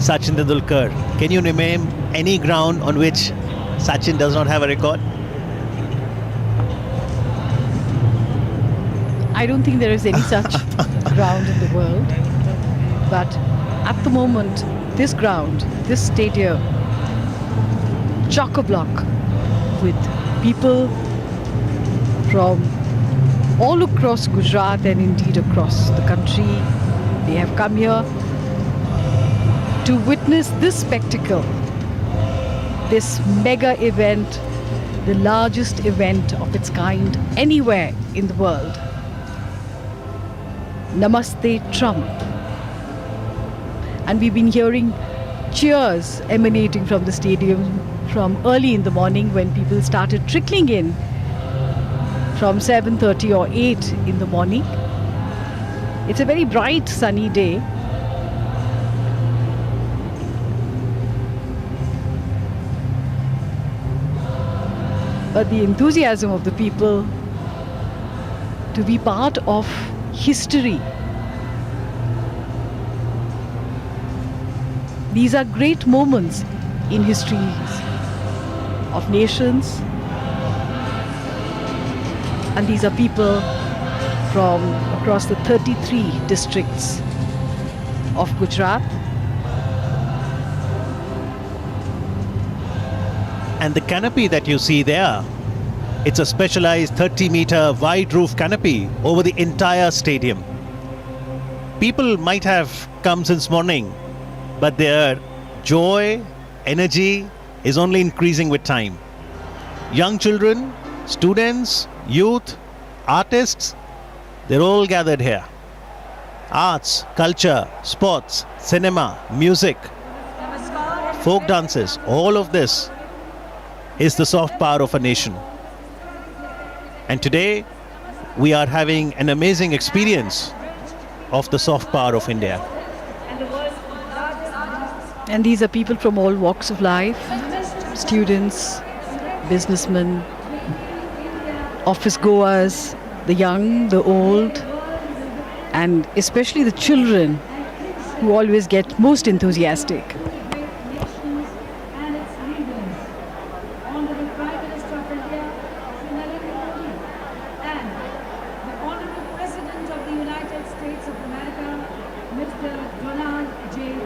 Sachin Tendulkar. Can you name any ground on which Sachin does not have a record? I don't think there is any such ground in the world. But at the moment, this ground, this stadium, chock-a-block with people from all across Gujarat and indeed across the country. They have come here to witness this spectacle, this mega event, the largest event of its kind anywhere in the world. Namaste Trump. And we've been hearing cheers emanating from the stadium from early in the morning when people started trickling in from 7:30 or 8 in the morning. It's a very bright sunny day. But the enthusiasm of the people to be part of history. These are great moments in histories of nations. And these are people from across the 33 districts of Gujarat. And the canopy that you see there, it's a specialized 30-meter wide roof canopy over the entire stadium. People might have come since morning, but their joy, energy is only increasing with time. Young children, students, youth, artists, they're all gathered here. Arts, culture, sports, cinema, music, folk dances, all of this is the soft power of a nation. And today, we are having an amazing experience of the soft power of India. And these are people from all walks of life, students, businessmen, office goers, the young, the old, and especially the children who always get most enthusiastic.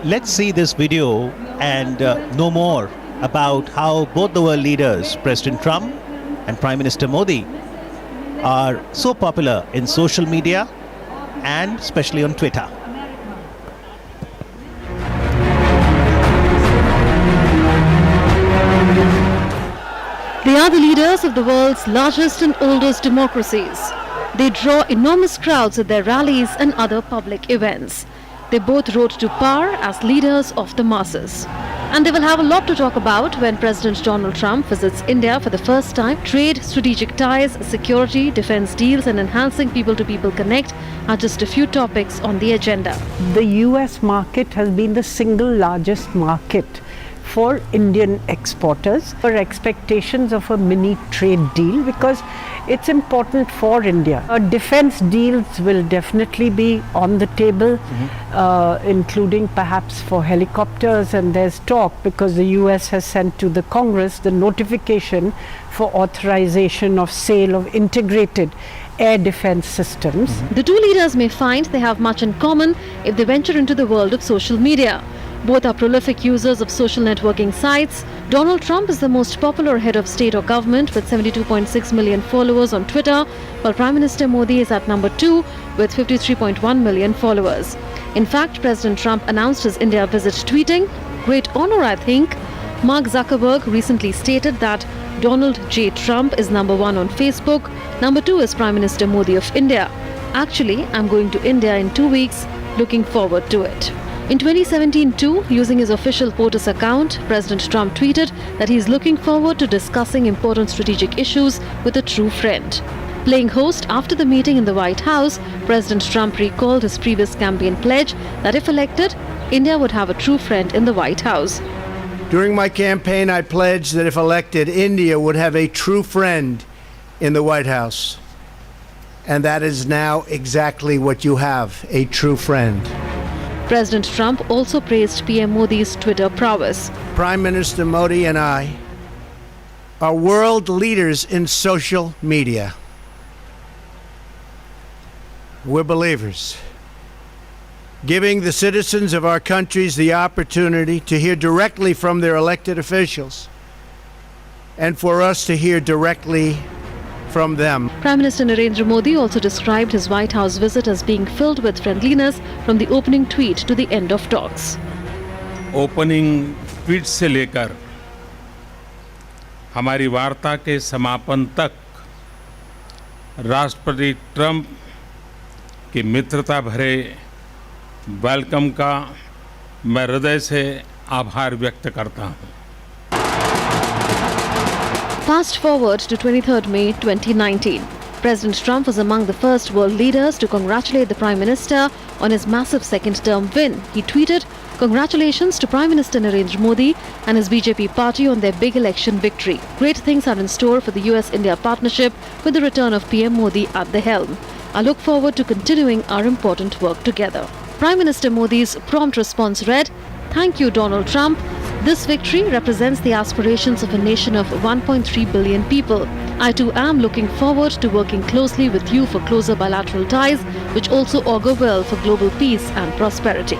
Let's see this video and know more about how both the world leaders, President Trump and Prime Minister Modi, are so popular in social media and especially on Twitter. They are the leaders of the world's largest and oldest democracies. They draw enormous crowds at their rallies and other public events. They both rose to power as leaders of the masses. And they will have a lot to talk about when President Donald Trump visits India for the first time. Trade, strategic ties, security, defense deals and enhancing people-to-people connect are just a few topics on the agenda. The US market has been the single largest market for Indian exporters. For expectations of a mini trade deal because it's important for India. Defense deals will definitely be on the table, including perhaps for helicopters, and there's talk because the US has sent to the Congress the notification for authorization of sale of integrated air defense systems. The two leaders may find they have much in common if they venture into the world of social media. Both are prolific users of social networking sites. Donald Trump is the most popular head of state or government with 72.6 million followers on Twitter, while Prime Minister Modi is at number 2 with 53.1 million followers. In fact, President Trump announced his India visit tweeting, "Great honor, I think." Mark Zuckerberg recently stated that Donald J. Trump is number 1 on Facebook. Number 2 is Prime Minister Modi of India. Actually, I'm going to India in 2 weeks. Looking forward to it. In 2017 too, using his official POTUS account, President Trump tweeted that he is looking forward to discussing important strategic issues with a true friend. Playing host after the meeting in the White House, President Trump recalled his previous campaign pledge that if elected, India would have a true friend in the White House. During my campaign, I pledged that if elected, India would have a true friend in the White House. And that is now exactly what you have, a true friend. President Trump also praised PM Modi's Twitter prowess. Prime Minister Modi and I are world leaders in social media. We're believers, giving the citizens of our countries the opportunity to hear directly from their elected officials and for us to hear directly from them. Prime Minister Narendra Modi also described his White House visit as being filled with friendliness from the opening tweet to the end of talks. Opening tweet से लेकर हमारी वार्ता के समापन तक राष्ट्रपति Trump की मित्रता भरे वेलकम का मैं हृदय से आभार व्यक्त करता हूं। Fast forward to 23rd May 2019. President Trump was among the first world leaders to congratulate the Prime Minister on his massive second-term win. He tweeted, "Congratulations to Prime Minister Narendra Modi and his BJP party on their big election victory. Great things are in store for the US-India partnership with the return of PM Modi at the helm. I look forward to continuing our important work together." Prime Minister Modi's prompt response read, "Thank you, Donald Trump. This victory represents the aspirations of a nation of 1.3 billion people. I too am looking forward to working closely with you for closer bilateral ties, which also augur well for global peace and prosperity."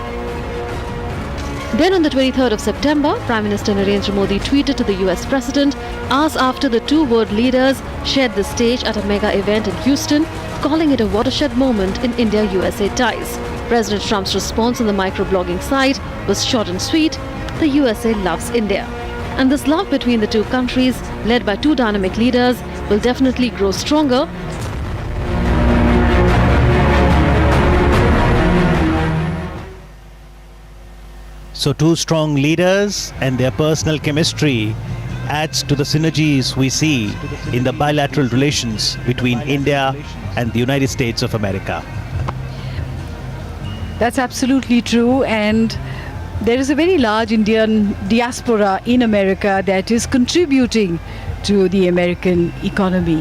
Then on the 23rd of September, Prime Minister Narendra Modi tweeted to the US President hours after the two world leaders shared the stage at a mega event in Houston, calling it a watershed moment in India-USA ties. President Trump's response on the microblogging site was short and sweet: "The USA loves India." And this love between the two countries, led by two dynamic leaders, will definitely grow stronger. So two strong leaders and their personal chemistry adds to the synergies we see in the bilateral relations between India and the United States of America. That's absolutely true, and there is a very large Indian diaspora in America that is contributing to the American economy.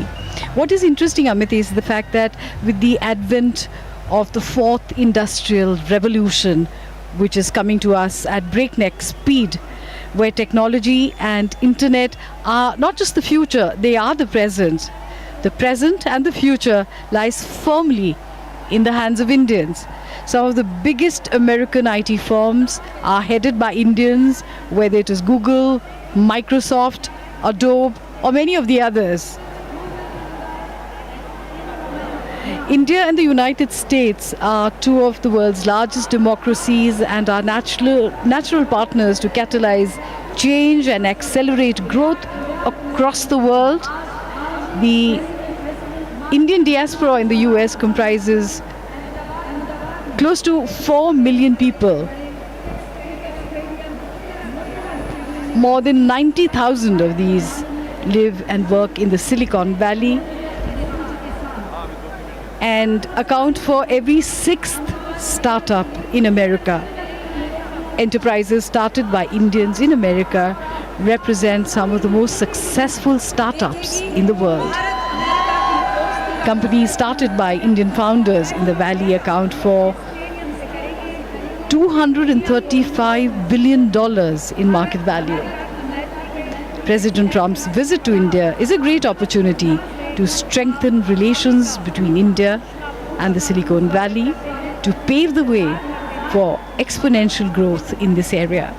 What is interesting, Amit, is the fact that with the advent of the fourth industrial revolution, which is coming to us at breakneck speed, where technology and internet are not just the future, they are the present. The present and the future lies firmly in the hands of Indians. Some of the biggest American IT firms are headed by Indians, whether it is Google, Microsoft, Adobe, or many of the others. India and the United States are two of the world's largest democracies and are natural partners to catalyze change and accelerate growth across the world. The Indian diaspora in the US comprises close to 4 million people. More than 90,000 of these live and work in the Silicon Valley and account for every sixth startup in America. Enterprises started by Indians in America represent some of the most successful startups in the world. Companies started by Indian founders in the Valley account for $235 billion in market value. President Trump's visit to India is a great opportunity to strengthen relations between India and the Silicon Valley to pave the way for exponential growth in this area.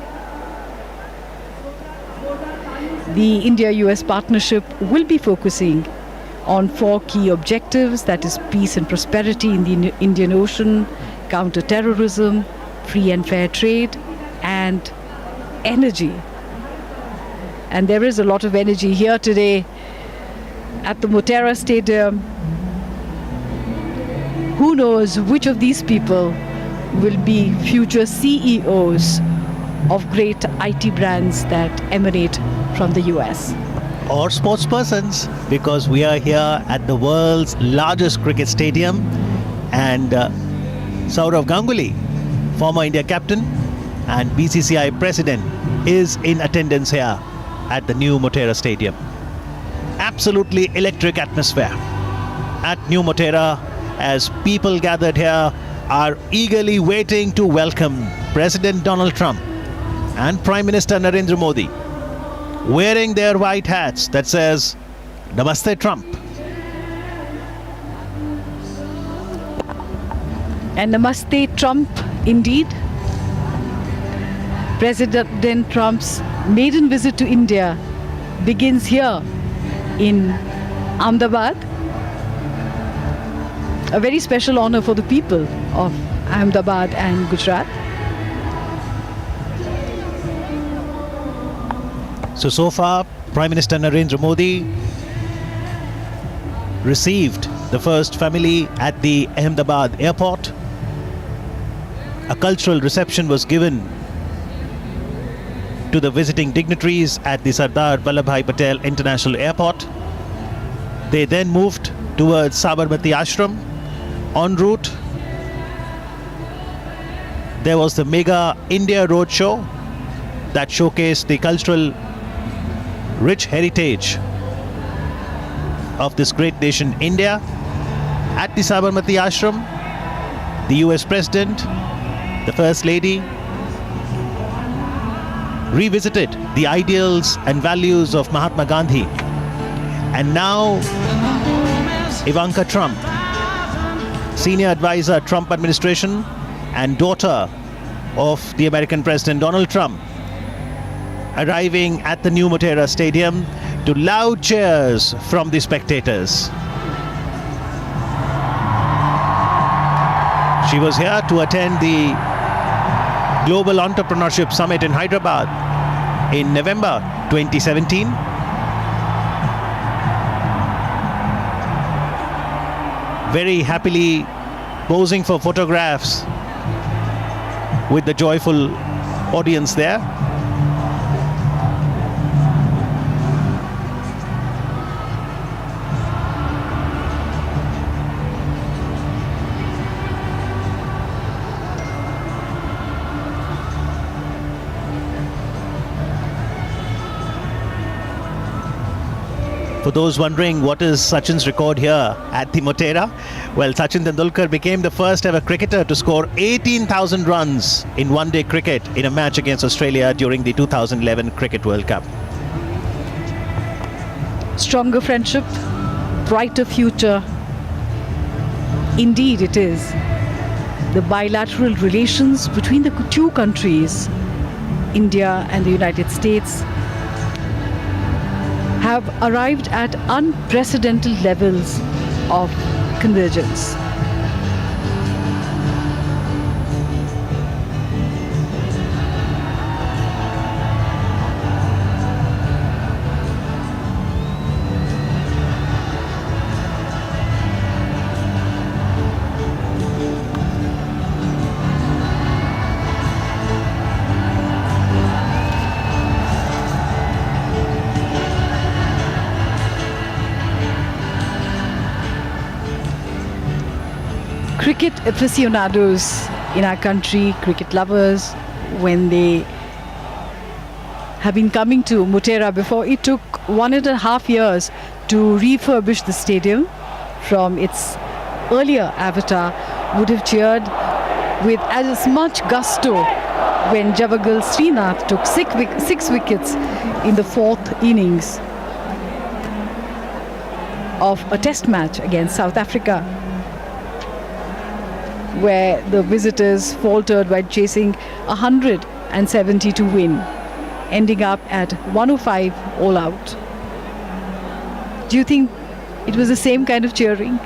The India-US partnership will be focusing on 4 key objectives, that is peace and prosperity in the Indian Ocean, counter-terrorism, free and fair trade, and energy. And there is a lot of energy here today at the Motera Stadium. Who knows which of these people will be future CEOs of great IT brands that emanate from the US. Or sportspersons, because we are here at the world's largest cricket stadium, and Sourav Ganguly, former India captain and BCCI president, is in attendance here at the new Motera Stadium. Absolutely electric atmosphere at New Motera as people gathered here are eagerly waiting to welcome President Donald Trump and Prime Minister Narendra Modi, wearing their white hats that says Namaste Trump. And Namaste Trump indeed. President Trump's maiden visit to India begins here in Ahmedabad. A very special honor for the people of Ahmedabad and Gujarat. So far, Prime Minister Narendra Modi received the first family at the Ahmedabad airport. A cultural reception was given to the visiting dignitaries at the Sardar Vallabhbhai International Airport. They then moved towards Sabarmati Ashram. En route, there was the mega India Roadshow that showcased the cultural rich heritage of this great nation, India. At the Sabarmati Ashram, the US President, the First Lady, revisited the ideals and values of Mahatma Gandhi. And now, Ivanka Trump, senior advisor, Trump administration, and daughter of the American President Donald Trump, arriving at the new Motera Stadium to loud cheers from the spectators. She was here to attend the Global Entrepreneurship Summit in Hyderabad in November 2017. Very happily posing for photographs with the joyful audience there. For those wondering what is Sachin's record here at the Motera, well, Sachin Tendulkar became the first ever cricketer to score 18,000 runs in one-day cricket in a match against Australia during the 2011 Cricket World Cup. Stronger friendship, brighter future. Indeed it is. The bilateral relations between the two countries, India and the United States, have arrived at unprecedented levels of convergence. Cricket aficionados in our country, cricket lovers, when they have been coming to Motera before, it took 1.5 years to refurbish the stadium from its earlier avatar, would have cheered with as much gusto when Javagal Srinath took six wickets in the fourth innings of a test match against South Africa, where the visitors faltered while chasing 170 to win, ending up at 105 all out. Do you think it was the same kind of cheering?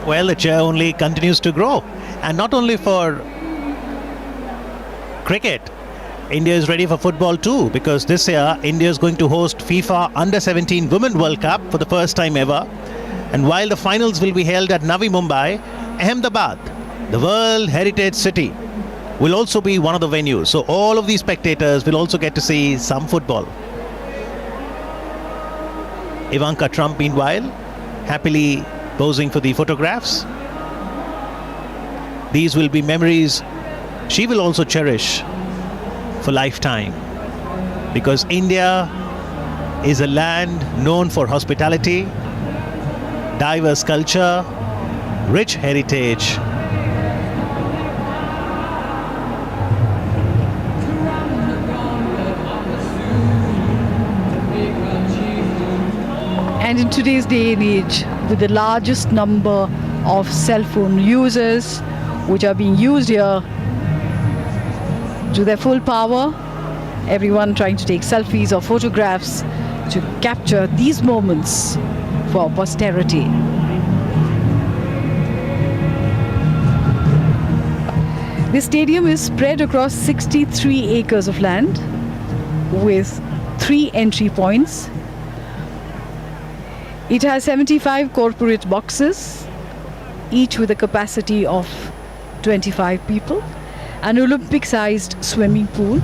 Well, the cheer only continues to grow. And not only for cricket, India is ready for football too, because this year India is going to host FIFA Under-17 Women World Cup for the first time ever. And while the finals will be held at Navi Mumbai, Ahmedabad, the World Heritage City, will also be one of the venues. So all of these spectators will also get to see some football. Ivanka Trump, meanwhile, happily posing for the photographs. These will be memories she will also cherish for lifetime, because India is a land known for hospitality, diverse culture, rich heritage, And in today's day and age, with the largest number of cell phone users which are being used here to their full power, everyone trying to take selfies or photographs to capture these moments for posterity. This stadium is spread across 63 acres of land with 3 entry points. It has 75 corporate boxes, each with a capacity of 25 people, an Olympic-sized swimming pool.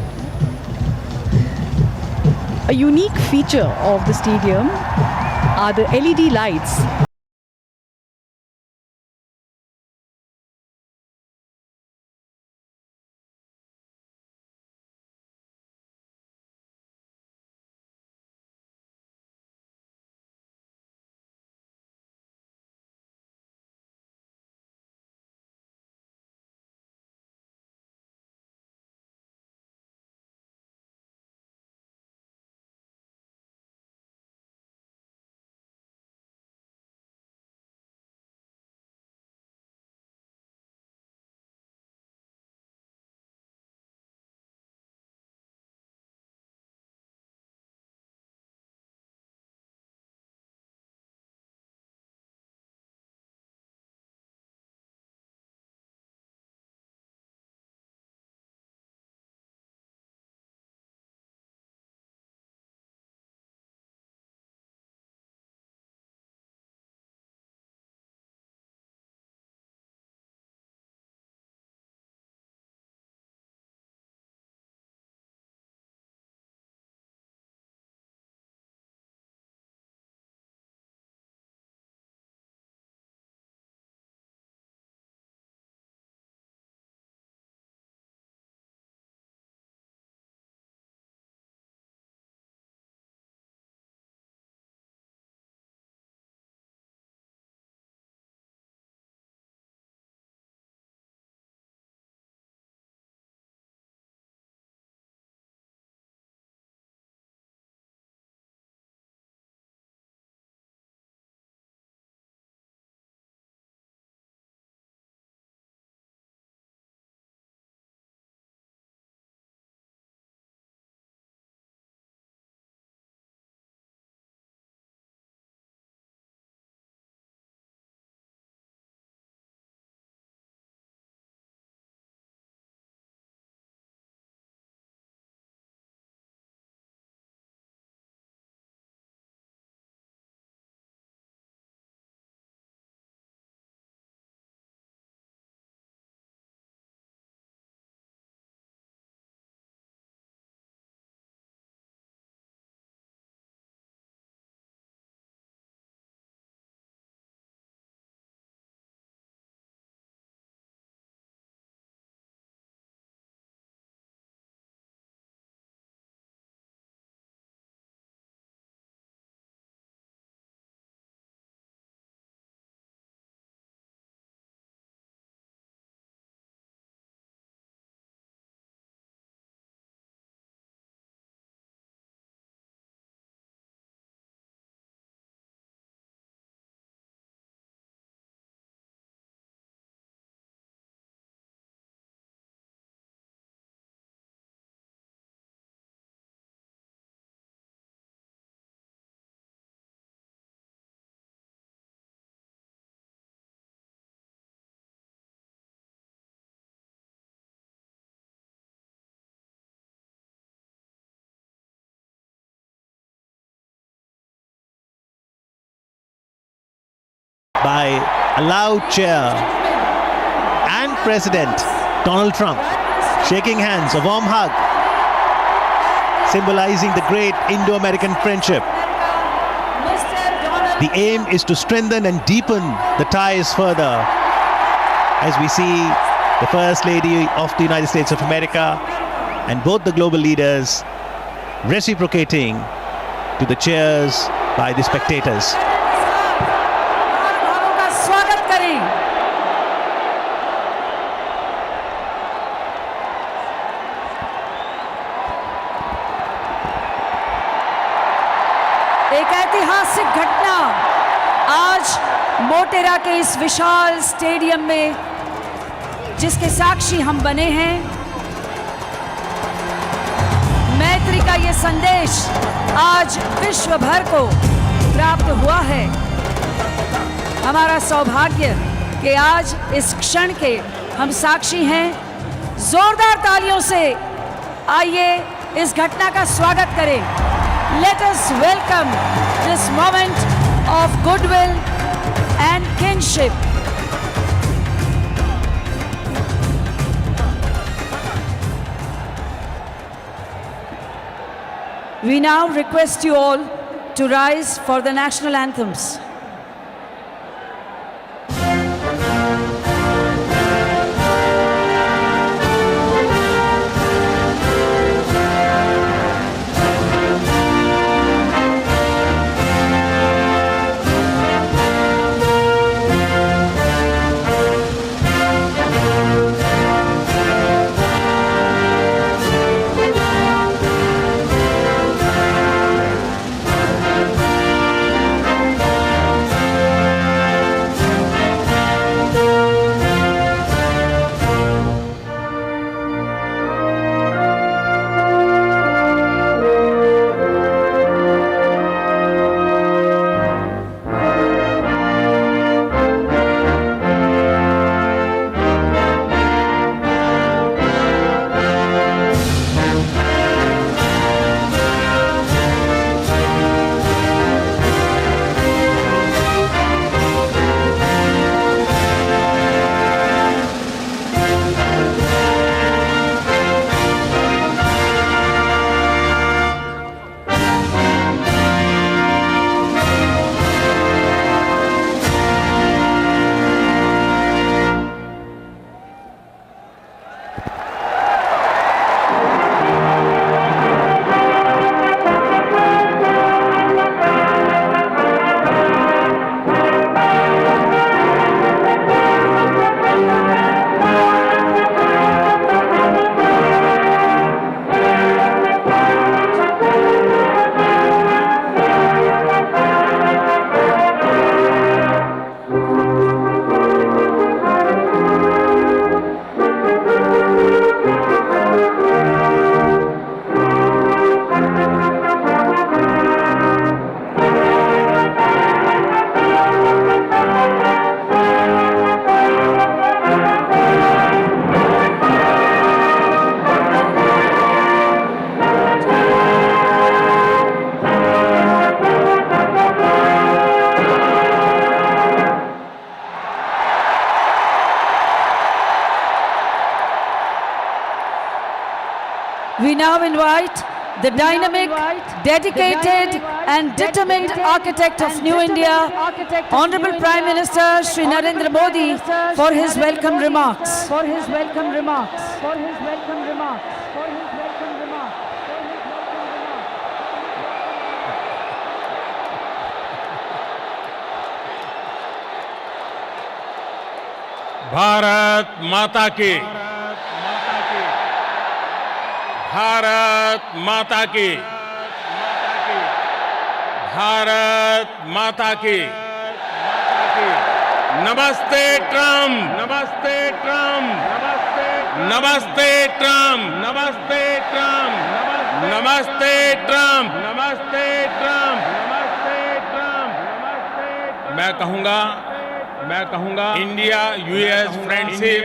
A unique feature of the stadium are the LED lights. By a loud cheer, and President Donald Trump shaking hands, a warm hug, symbolizing the great Indo-American friendship. The aim is to strengthen and deepen the ties further as we see the First Lady of the United States of America and both the global leaders reciprocating to the cheers by the spectators. एक ऐतिहासिक घटना आज मोटेरा के इस विशाल stadium में जिसके साक्षी हम बने हैं। मैत्री का ये संदेश आज विश्व भर को प्राप्त हुआ है। हमारा सौभाग्य कि आज इस क्षण के हम साक्षी हैं। जोरदार तालियों से आइए इस घटना का स्वागत करें। Let us welcome this moment of goodwill and kinship. We now request you all to rise for the national anthems. We now invite the dynamic, dedicated and determined architect of New India, Honorable Prime Minister Shri Narendra Modi for his welcome remarks. Bharat माता की, भारत माता की, भारत माता की। नमस्ते Trump, नमस्ते Trump, नमस्ते Trump, नमस्ते ट्रम्प, नमस्ते ट्रम्प, नमस्ते ट्रम्प, नमस्ते ट्रम्प। मैं कहूंगा इंडिया यूएस फ्रेंडशिप,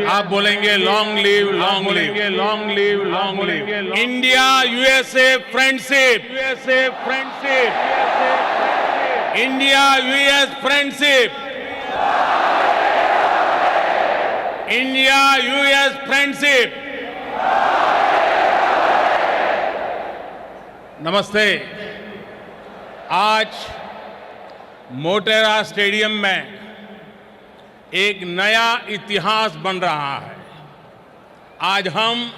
आप बोलेंगे long live, long live, long live, long live. India USA friendship, India US friendship, India US friendship. नमस्ते। आज मोटेरा स्टेडियम में एक नया इतिहास बन रहा है। आज हम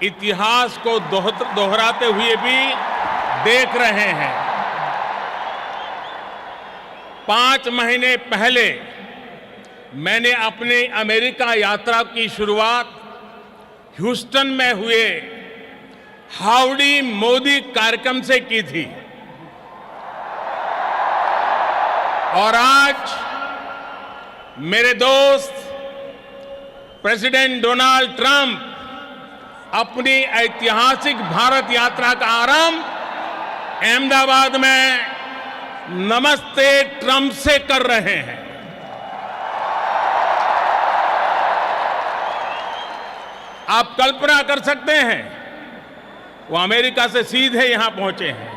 इतिहास को दोहराते हुए भी देख रहे हैं। 5 महीने पहले मैंने अपनी अमेरिका यात्रा की शुरुआत ह्यूस्टन में हुए हाउडी मोदी कार्यक्रम से की थी और आज मेरे दोस्त प्रेसिडेंट डोनाल्ड ट्रंप अपनी ऐतिहासिक भारत यात्रा का आरंभ अहमदाबाद में नमस्ते ट्रंप से कर रहे हैं। आप कल्पना कर सकते हैं, वो अमेरिका से सीधे यहां पहुंचे हैं।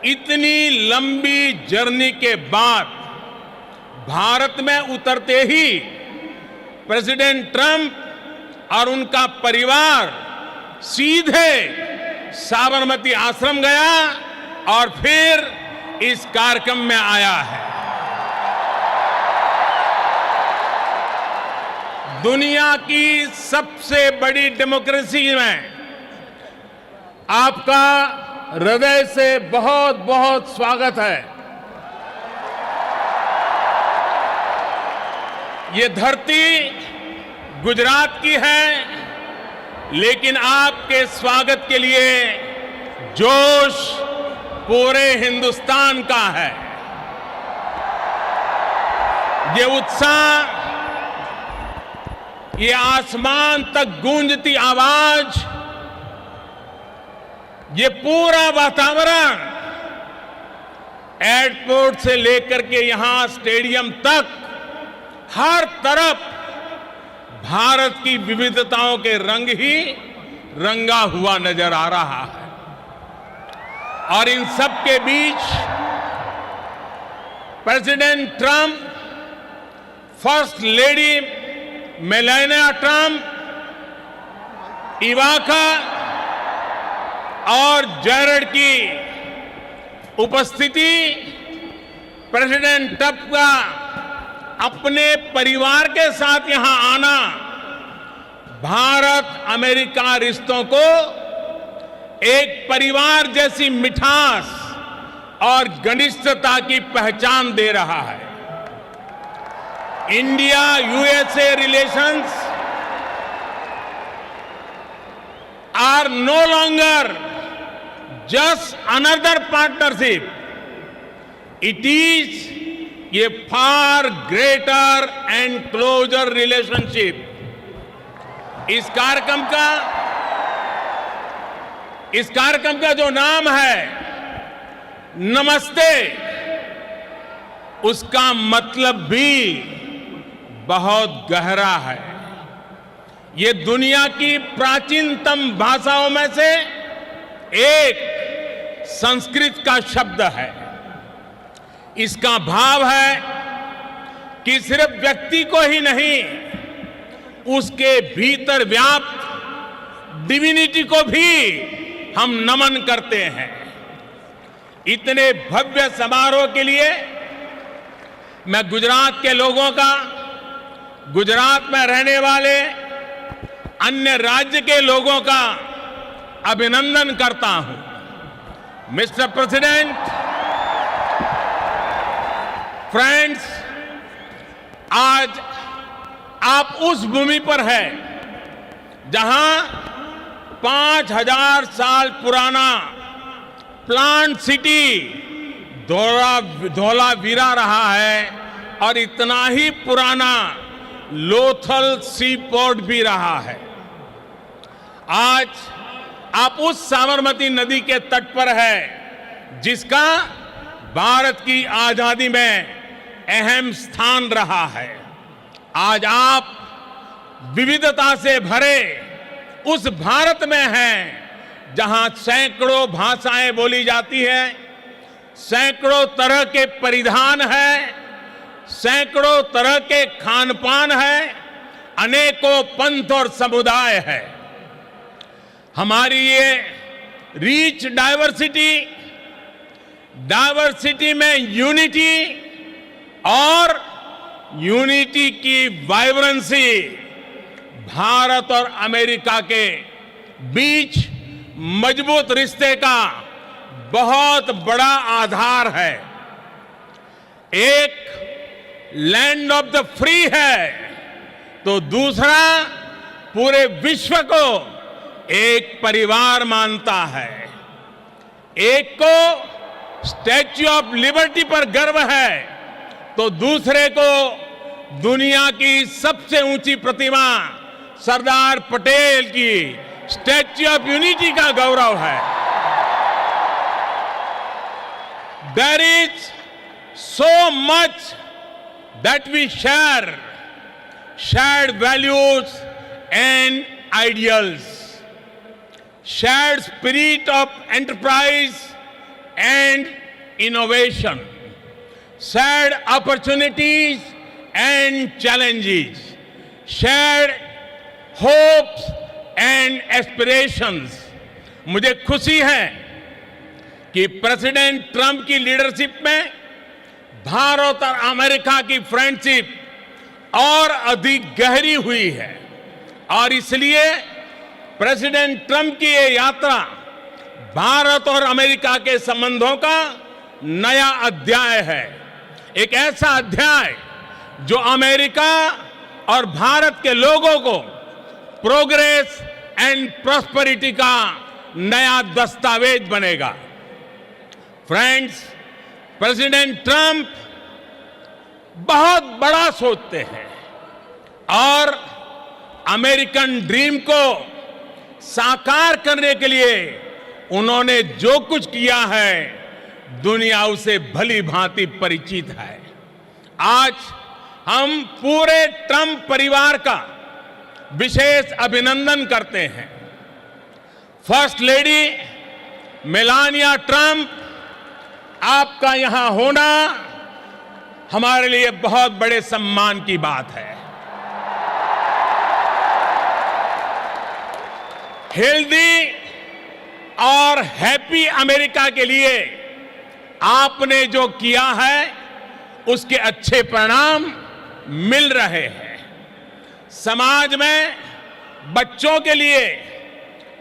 इतनी लंबी जर्नी के बाद भारत में उतरते ही प्रेसिडेंट ट्रंप और उनका परिवार सीधे साबरमती आश्रम गया और फिर इस कार्यक्रम में आया है। दुनिया की सबसे बड़ी डेमोक्रेसी में आपका हृदय से बहुत बहुत स्वागत है। ये धरती गुजरात की है, लेकिन आपके स्वागत के लिए जोश पूरे हिंदुस्तान का है। ये उत्साह, ये आसमान तक गूंजती आवाज, ये पूरा वातावरण एयरपोर्ट से लेकर के यहां स्टेडियम तक हर तरफ भारत की विविधताओं के रंग ही रंगा हुआ नजर आ रहा है। और इन सब के बीच president Trump, first lady Melania Trump, Ivanka और जैरेड की उपस्थिति, प्रेसिडेंट ट्रंप का अपने परिवार के साथ यहां आना भारत अमेरिका रिश्तों को एक परिवार जैसी मिठास और घनिष्ठता की पहचान दे रहा है। India USA relations are no longer just another partnership. It is a far greater and closer relationship. इस कार्यक्रम का जो नाम है नमस्ते, उसका मतलब भी बहुत गहरा है। ये दुनिया की प्राचीनतम भाषाओं में से एक संस्कृत का शब्द है। इसका भाव है कि सिर्फ व्यक्ति को ही नहीं, उसके भीतर व्याप्त डिविनिटी को भी हम नमन करते हैं। इतने भव्य समारोह के लिए मैं गुजरात के लोगों का, गुजरात में रहने वाले अन्य राज्य के लोगों का अभिनंदन करता हूं। मिस्टर प्रेसिडेंट, फ्रेंड्स, आज आप उस भूमि पर हैं जहां 5000 साल पुराना प्लांट सिटी धौलावीरा रहा है और इतना ही पुराना लोथल सी पोर्ट भी रहा है। आज आप उस साबरमती नदी के तट पर है जिसका भारत की आजादी में अहम स्थान रहा है। आज आप विविधता से भरे उस भारत में हैं जहां सैकड़ों भाषाएं बोली जाती हैं, सैकड़ों तरह के परिधान हैं, सैकड़ों तरह के खान पान है, अनेकों पंथ और समुदाय है। हमारी ये रिच डाइवर्सिटी में यूनिटी और यूनिटी की वाइब्रेंसी भारत और अमेरिका के बीच मजबूत रिश्ते का बहुत बड़ा आधार है। एक लैंड ऑफ द फ्री है तो दूसरा पूरे विश्व को एक परिवार मानता है, एक को स्टैच्यू ऑफ लिबर्टी पर गर्व है तो दूसरे को दुनिया की सबसे ऊंची प्रतिमा सरदार पटेल की स्टैच्यू ऑफ यूनिटी का गौरव है। There is so much that we share, shared values and ideals, shared spirit of enterprise and innovation, shared opportunities and challenges, shared hopes and aspirations. मुझे खुशी है कि प्रेसिडेंट ट्रंप की लीडरशिप में भारत और America की फ्रेंडशिप और अधिक गहरी हुई है और इसलिए प्रेसिडेंट ट्रंप की ये यात्रा भारत और अमेरिका के संबंधों का नया अध्याय है। एक ऐसा अध्याय जो अमेरिका और भारत के लोगों को प्रोग्रेस एंड प्रॉस्पेरिटी का नया दस्तावेज बनेगा। फ्रेंड्स, प्रेसिडेंट ट्रंप बहुत बड़ा सोचते हैं और अमेरिकन ड्रीम को साकार करने के लिए उन्होंने जो कुछ किया है दुनिया उसे भली भांति परिचित है। आज हम पूरे ट्रंप परिवार का विशेष अभिनंदन करते हैं। फर्स्ट लेडी मेलानिया ट्रंप, आपका यहां होना हमारे लिए बहुत बड़े सम्मान की बात है। हेल्दी और हैप्पी अमेरिका के लिए आपने जो किया है उसके अच्छे परिणाम मिल रहे हैं। समाज में बच्चों के लिए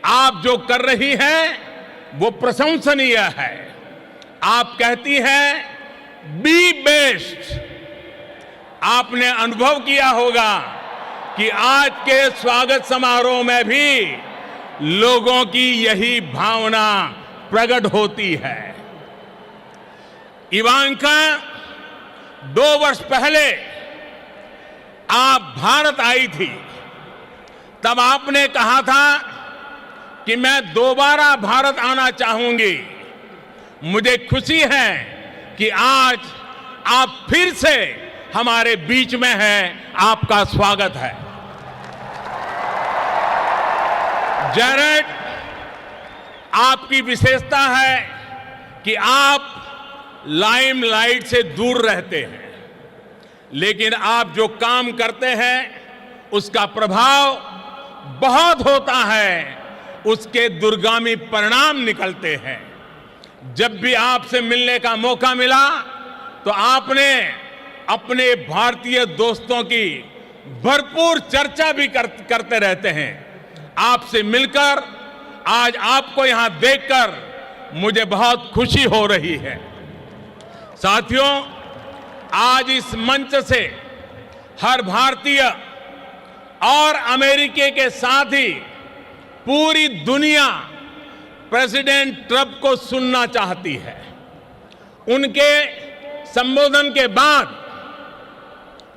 आप जो कर रही हैं वो प्रशंसनीय है। आप कहती हैं बी बेस्ट। आपने अनुभव किया होगा कि आज के स्वागत समारोह में भी लोगों की यही भावना प्रकट होती है। इवांका 2 वर्ष पहले आप भारत आई थी, तब आपने कहा था कि मैं दोबारा भारत आना चाहूंगी। मुझे खुशी है कि आज आप फिर से हमारे बीच में हैं। आपका स्वागत है। जैरेड, आपकी विशेषता है कि आप लाइमलाइट से दूर रहते हैं, लेकिन आप जो काम करते हैं उसका प्रभाव बहुत होता है, उसके दूरगामी परिणाम निकलते हैं। जब भी आपसे मिलने का मौका मिला तो आपने अपने भारतीय दोस्तों की भरपूर चर्चा भी करते रहते हैं। आपसे मिलकर, आज आपको यहां देखकर मुझे बहुत खुशी हो रही है। साथियों, आज इस मंच से हर भारतीय और अमेरिकी के साथ ही पूरी दुनिया प्रेसिडेंट ट्रंप को सुनना चाहती है। उनके संबोधन के बाद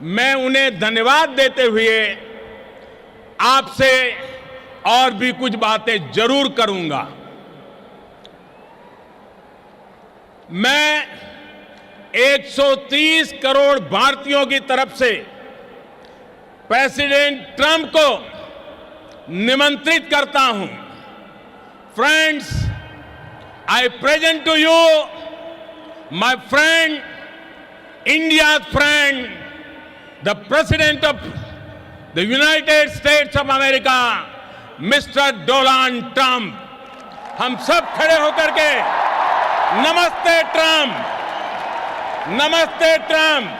मैं उन्हें धन्यवाद देते हुए आपसे और भी कुछ बातें जरूर करूंगा। मैं 130 करोड़ भारतीयों की तरफ से प्रेसिडेंट ट्रंप को निमंत्रित करता हूं। Friends, I present to you my friend, India's friend, the president of the United States of America, mister Donald Trump. हम सब खड़े होकर के नमस्ते ट्रंप, नमस्ते Trump.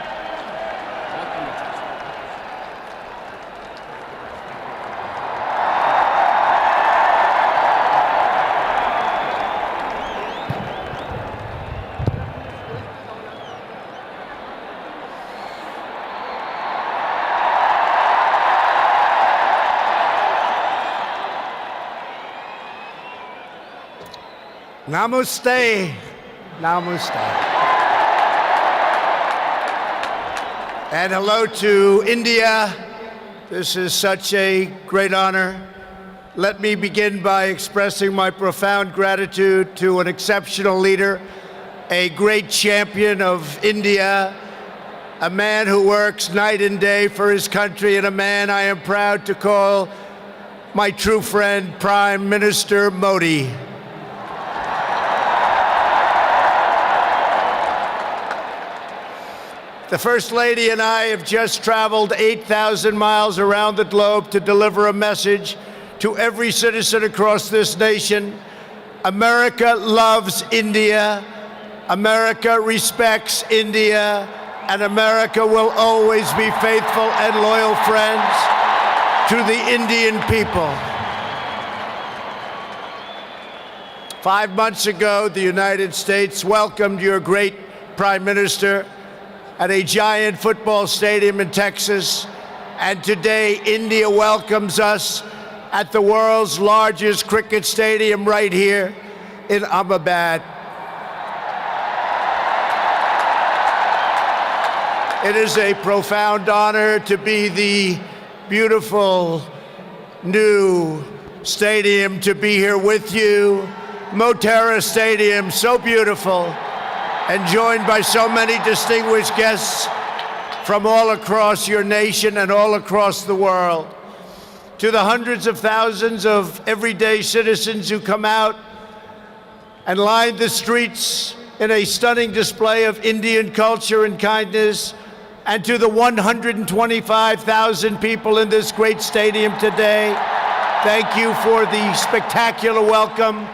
Namaste. Namaste. And hello to India. This is such a great honor. Let me begin by expressing my profound gratitude to an exceptional leader, a great champion of India, a man who works night and day for his country, and a man I am proud to call my true friend, Prime Minister Modi. The First Lady and I have just traveled 8,000 miles around the globe to deliver a message to every citizen across this nation. America loves India, America respects India, and America will always be faithful and loyal friends to the Indian people. 5 months ago, the United States welcomed your great Prime Minister at a giant football stadium in Texas, and today India welcomes us at the world's largest cricket stadium right here in Ahmedabad. It is a profound honor to be the beautiful new stadium, to be here with you. Motera Stadium, so beautiful, and joined by so many distinguished guests from all across your nation and all across the world. To the hundreds of thousands of everyday citizens who come out and line the streets in a stunning display of Indian culture and kindness, and to the 125,000 people in this great stadium today, thank you for the spectacular welcome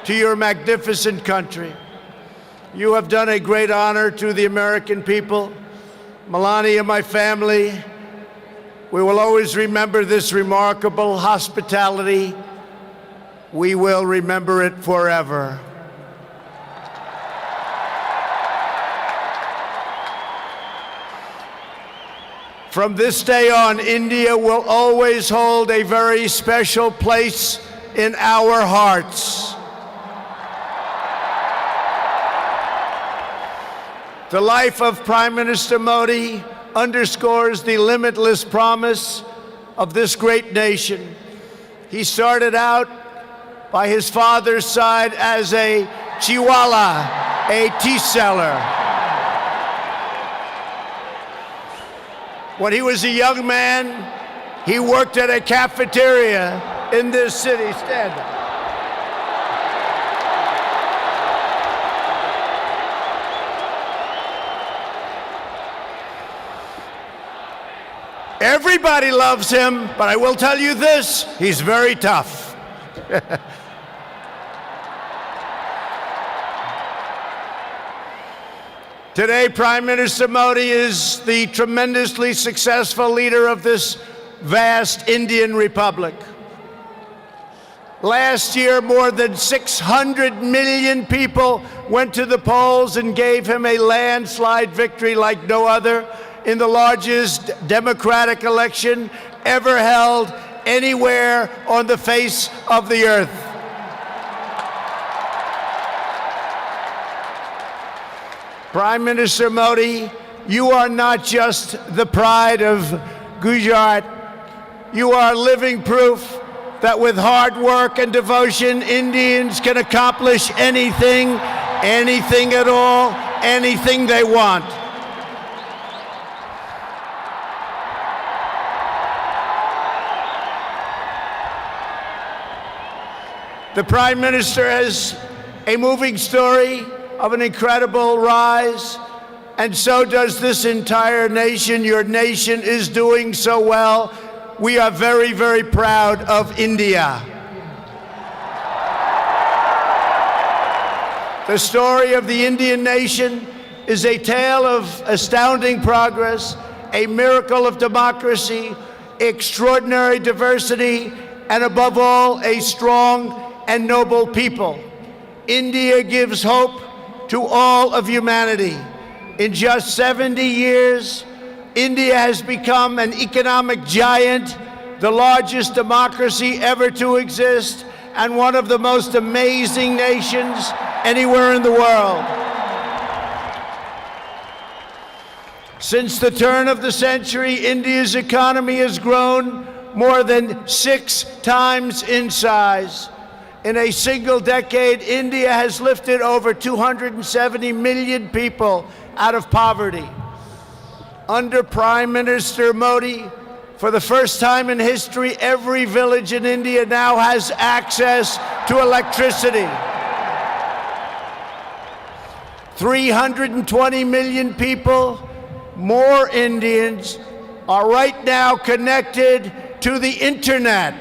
to your magnificent country. You have done a great honor to the American people. Melania, my family, we will always remember this remarkable hospitality. We will remember it forever. From this day on, India will always hold a very special place in our hearts. The life of Prime Minister Modi underscores the limitless promise of this great nation. He started out by his father's side as a chiwala, a tea seller. When he was a young man, he worked at a cafeteria in this city. Stand up. Everybody loves him, but I will tell you this, he's very tough. Today, Prime Minister Modi is the tremendously successful leader of this vast Indian Republic. Last year, more than 600 million people went to the polls and gave him a landslide victory like no other in the largest democratic election ever held anywhere on the face of the earth. Prime Minister Modi, you are not just the pride of Gujarat. You are living proof that with hard work and devotion, Indians can accomplish anything, anything at all, anything they want. The Prime Minister has a moving story of an incredible rise, and so does this entire nation. Your nation is doing so well. We are very, very proud of India. The story of the Indian nation is a tale of astounding progress, a miracle of democracy, extraordinary diversity, and above all, a strong and noble people. India gives hope to all of humanity. In just 70 years, India has become an economic giant, the largest democracy ever to exist, and one of the most amazing nations anywhere in the world. Since the turn of the century, India's economy has grown more than 6 times in size. In a single decade, India has lifted over 270 million people out of poverty. Under Prime Minister Modi, for the first time in history, every village in India now has access to electricity. 320 million people, more Indians, are right now connected to the internet.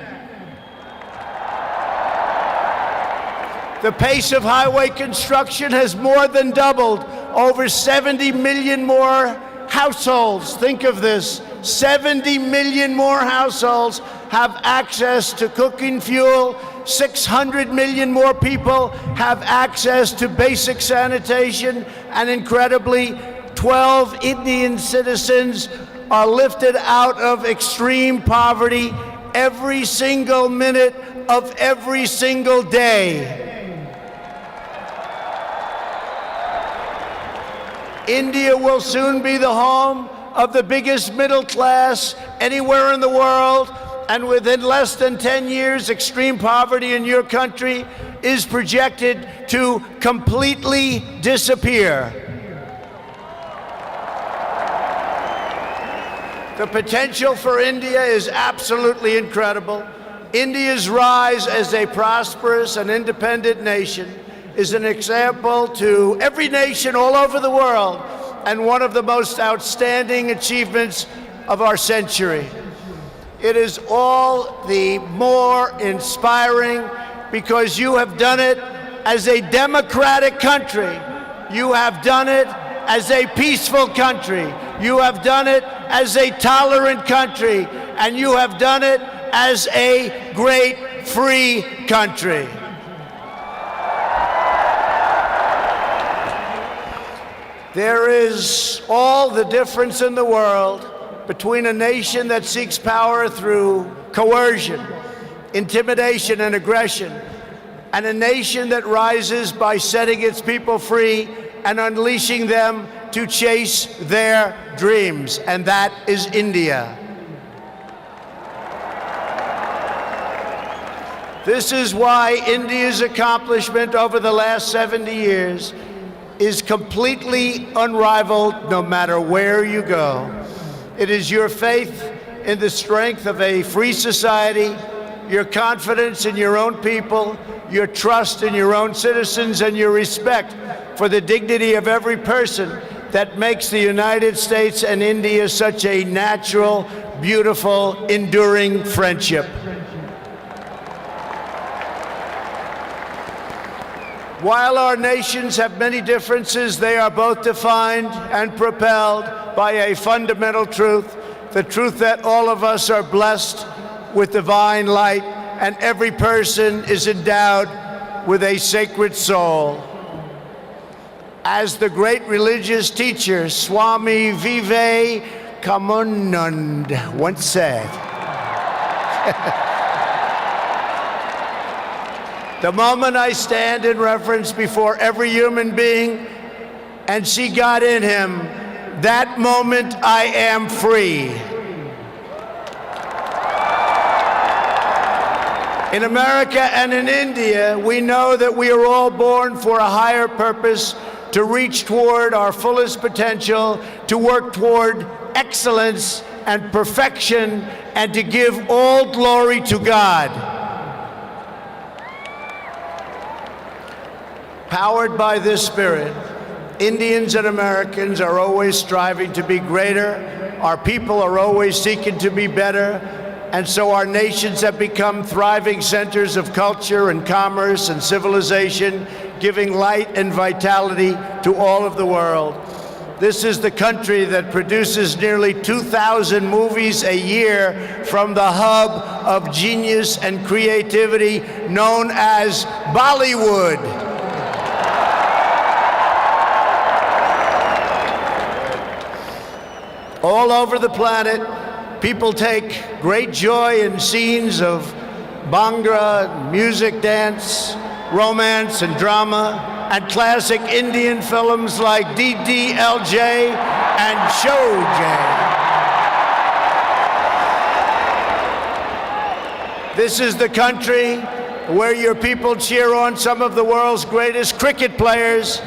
The pace of highway construction has more than doubled. Over 70 million more households, think of this, 70 million more households have access to cooking fuel. 600 million more people have access to basic sanitation. And incredibly, 12 Indian citizens are lifted out of extreme poverty every single minute of every single day. India will soon be the home of the biggest middle class anywhere in the world, and within less than 10 years, extreme poverty in your country is projected to completely disappear. The potential for India is absolutely incredible. India's rise as a prosperous and independent nation is an example to every nation all over the world, and one of the most outstanding achievements of our century. It is all the more inspiring because you have done it as a democratic country. You have done it as a peaceful country. You have done it as a tolerant country. And you have done it as a great free country. There is all the difference in the world between a nation that seeks power through coercion, intimidation, and aggression, and a nation that rises by setting its people free and unleashing them to chase their dreams, and that is India. This is why India's accomplishment over the last 70 years is completely unrivaled no matter where you go. It is your faith in the strength of a free society, your confidence in your own people, your trust in your own citizens, and your respect for the dignity of every person that makes the United States and India such a natural, beautiful, enduring friendship. While our nations have many differences, they are both defined and propelled by a fundamental truth, the truth that all of us are blessed with divine light and every person is endowed with a sacred soul. As the great religious teacher Swami Vivekananda once said, the moment I stand in reverence before every human being and see God in him, that moment I am free. In America and in India, we know that we are all born for a higher purpose, to reach toward our fullest potential, to work toward excellence and perfection, and to give all glory to God. Powered by this spirit, Indians and Americans are always striving to be greater. Our people are always seeking to be better. And so our nations have become thriving centers of culture and commerce and civilization, giving light and vitality to all of the world. This is the country that produces nearly 2,000 movies a year from the hub of genius and creativity known as Bollywood. All over the planet, people take great joy in scenes of Bhangra, music, dance, romance, and drama, and classic Indian films like DDLJ and Showjay. This is the country where your people cheer on some of the world's greatest cricket players,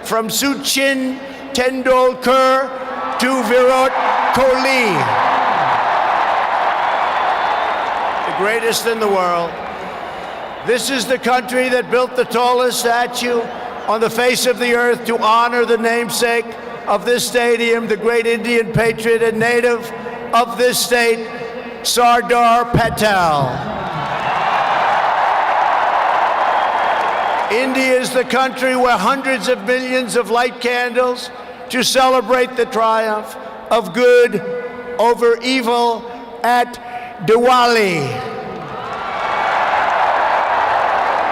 from Sachin Tendulkar to Virat Kohli, the greatest in the world. This is the country that built the tallest statue on the face of the earth to honor the namesake of this stadium, the great Indian patriot and native of this state, Sardar Patel. India is the country where hundreds of millions of light candles to celebrate the triumph of good over evil at Diwali.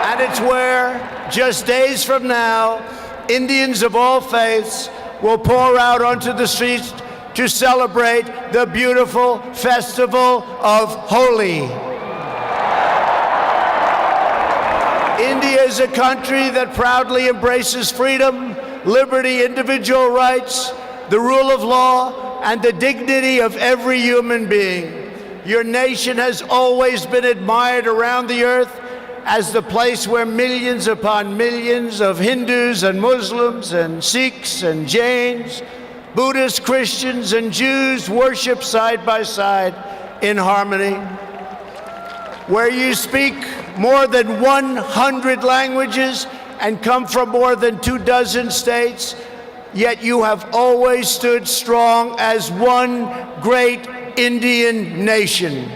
And it's where, just days from now, Indians of all faiths will pour out onto the streets to celebrate the beautiful festival of Holi. India is a country that proudly embraces freedom, liberty, individual rights, the rule of law, and the dignity of every human being. Your nation has always been admired around the earth as the place where millions upon millions of Hindus and Muslims and Sikhs and Jains, Buddhists, Christians, and Jews worship side by side in harmony, where you speak more than 100 languages and come from more than 24 states, yet you have always stood strong as one great Indian nation.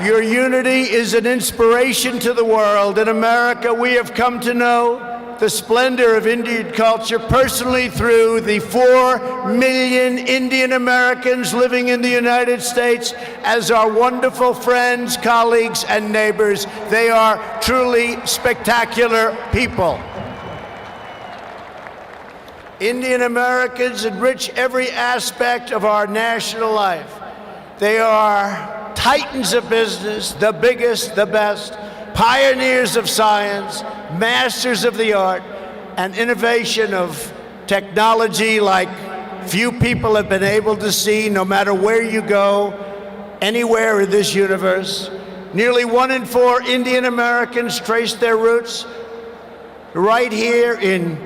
Your unity is an inspiration to the world. In America, we have come to know the splendor of Indian culture personally through the 4 million Indian Americans living in the United States as our wonderful friends, colleagues, and neighbors. They are truly spectacular people. Indian Americans enrich every aspect of our national life. They are titans of business, the biggest, the best, pioneers of science, masters of the art, and innovation of technology like few people have been able to see, no matter where you go, anywhere in this universe. Nearly 1 in 4 Indian Americans trace their roots right here in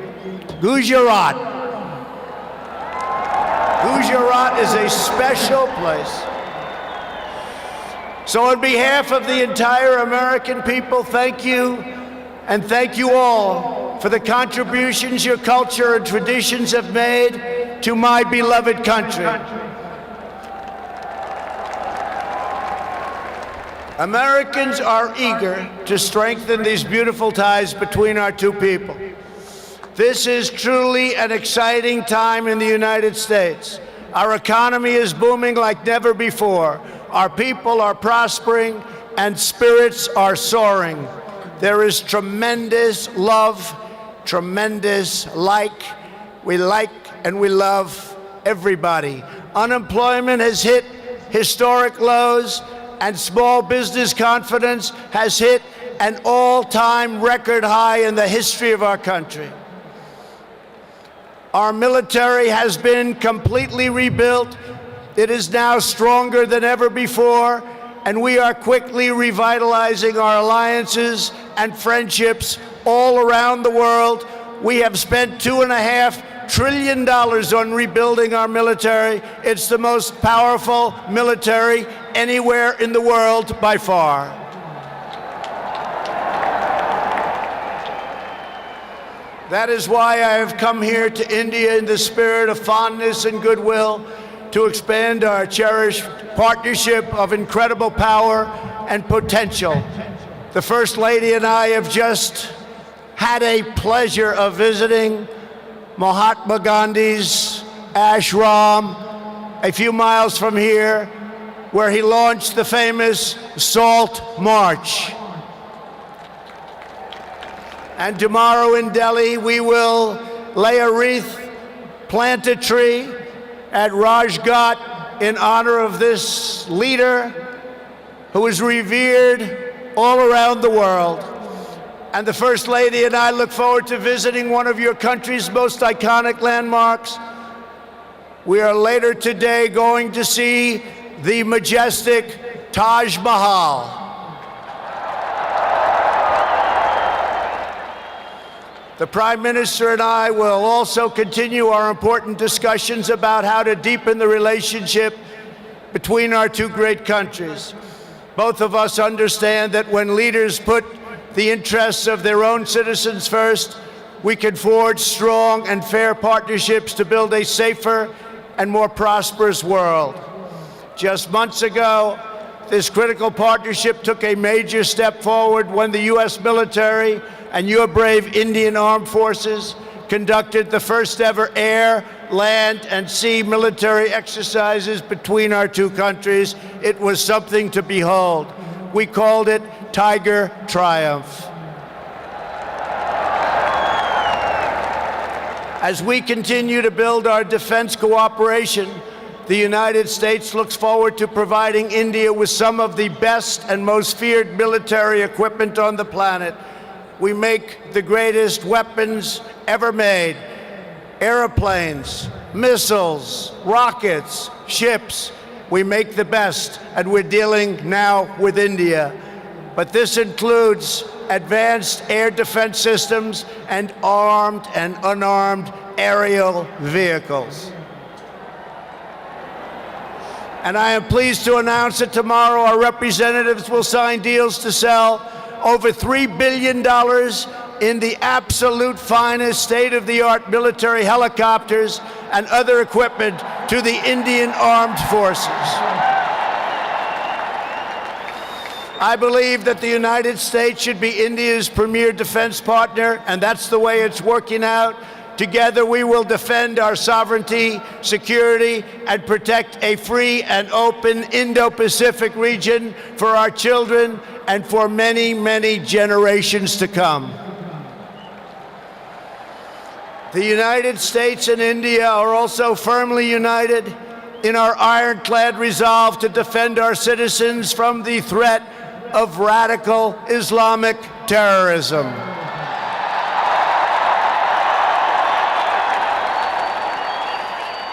Gujarat. Gujarat is a special place. So on behalf of the entire American people, thank you, and thank you all for the contributions your culture and traditions have made to my beloved country. Americans are eager to strengthen these beautiful ties between our two people. This is truly an exciting time in the United States. Our economy is booming like never before. Our people are prospering and spirits are soaring. There is tremendous love, tremendous we like and we love everybody. Unemployment has hit historic lows, and small business confidence has hit an all-time record high in the history of our country. Our military has been completely rebuilt. It is now stronger than ever before, and we are quickly revitalizing our alliances and friendships all around the world. We have spent $2.5 trillion on rebuilding our military. It's the most powerful military anywhere in the world by far. That is why I have come here to India in the spirit of fondness and goodwill to expand our cherished partnership of incredible power and potential. The First Lady and I have just had a pleasure of visiting Mahatma Gandhi's ashram a few miles from here, where he launched the famous Salt March. And tomorrow in Delhi, we will lay a wreath, plant a tree at Rajghat in honor of this leader who is revered all around the world. And the First Lady and I look forward to visiting one of your country's most iconic landmarks. We are later today going to see the majestic Taj Mahal. The Prime Minister and I will also continue our important discussions about how to deepen the relationship between our two great countries. Both of us understand that when leaders put the interests of their own citizens first, we can forge strong and fair partnerships to build a safer and more prosperous world. Just months ago, this critical partnership took a major step forward when the U.S. military and your brave Indian Armed Forces conducted the first ever air, land, and sea military exercises between our two countries. It was something to behold. We called it Tiger Triumph. As we continue to build our defense cooperation, the United States looks forward to providing India with some of the best and most feared military equipment on the planet. We make the greatest weapons ever made: airplanes, missiles, rockets, ships. We make the best, and we're dealing now with India. But this includes advanced air defense systems and armed and unarmed aerial vehicles. And I am pleased to announce that tomorrow our representatives will sign deals to sell over $3 billion in the absolute finest state-of-the-art military helicopters and other equipment to the Indian Armed Forces. I believe that the United States should be India's premier defense partner, and that's the way it's working out. Together we will defend our sovereignty, security, and protect a free and open Indo-Pacific region for our children and for many, many generations to come. The United States and India are also firmly united in our ironclad resolve to defend our citizens from the threat of radical Islamic terrorism.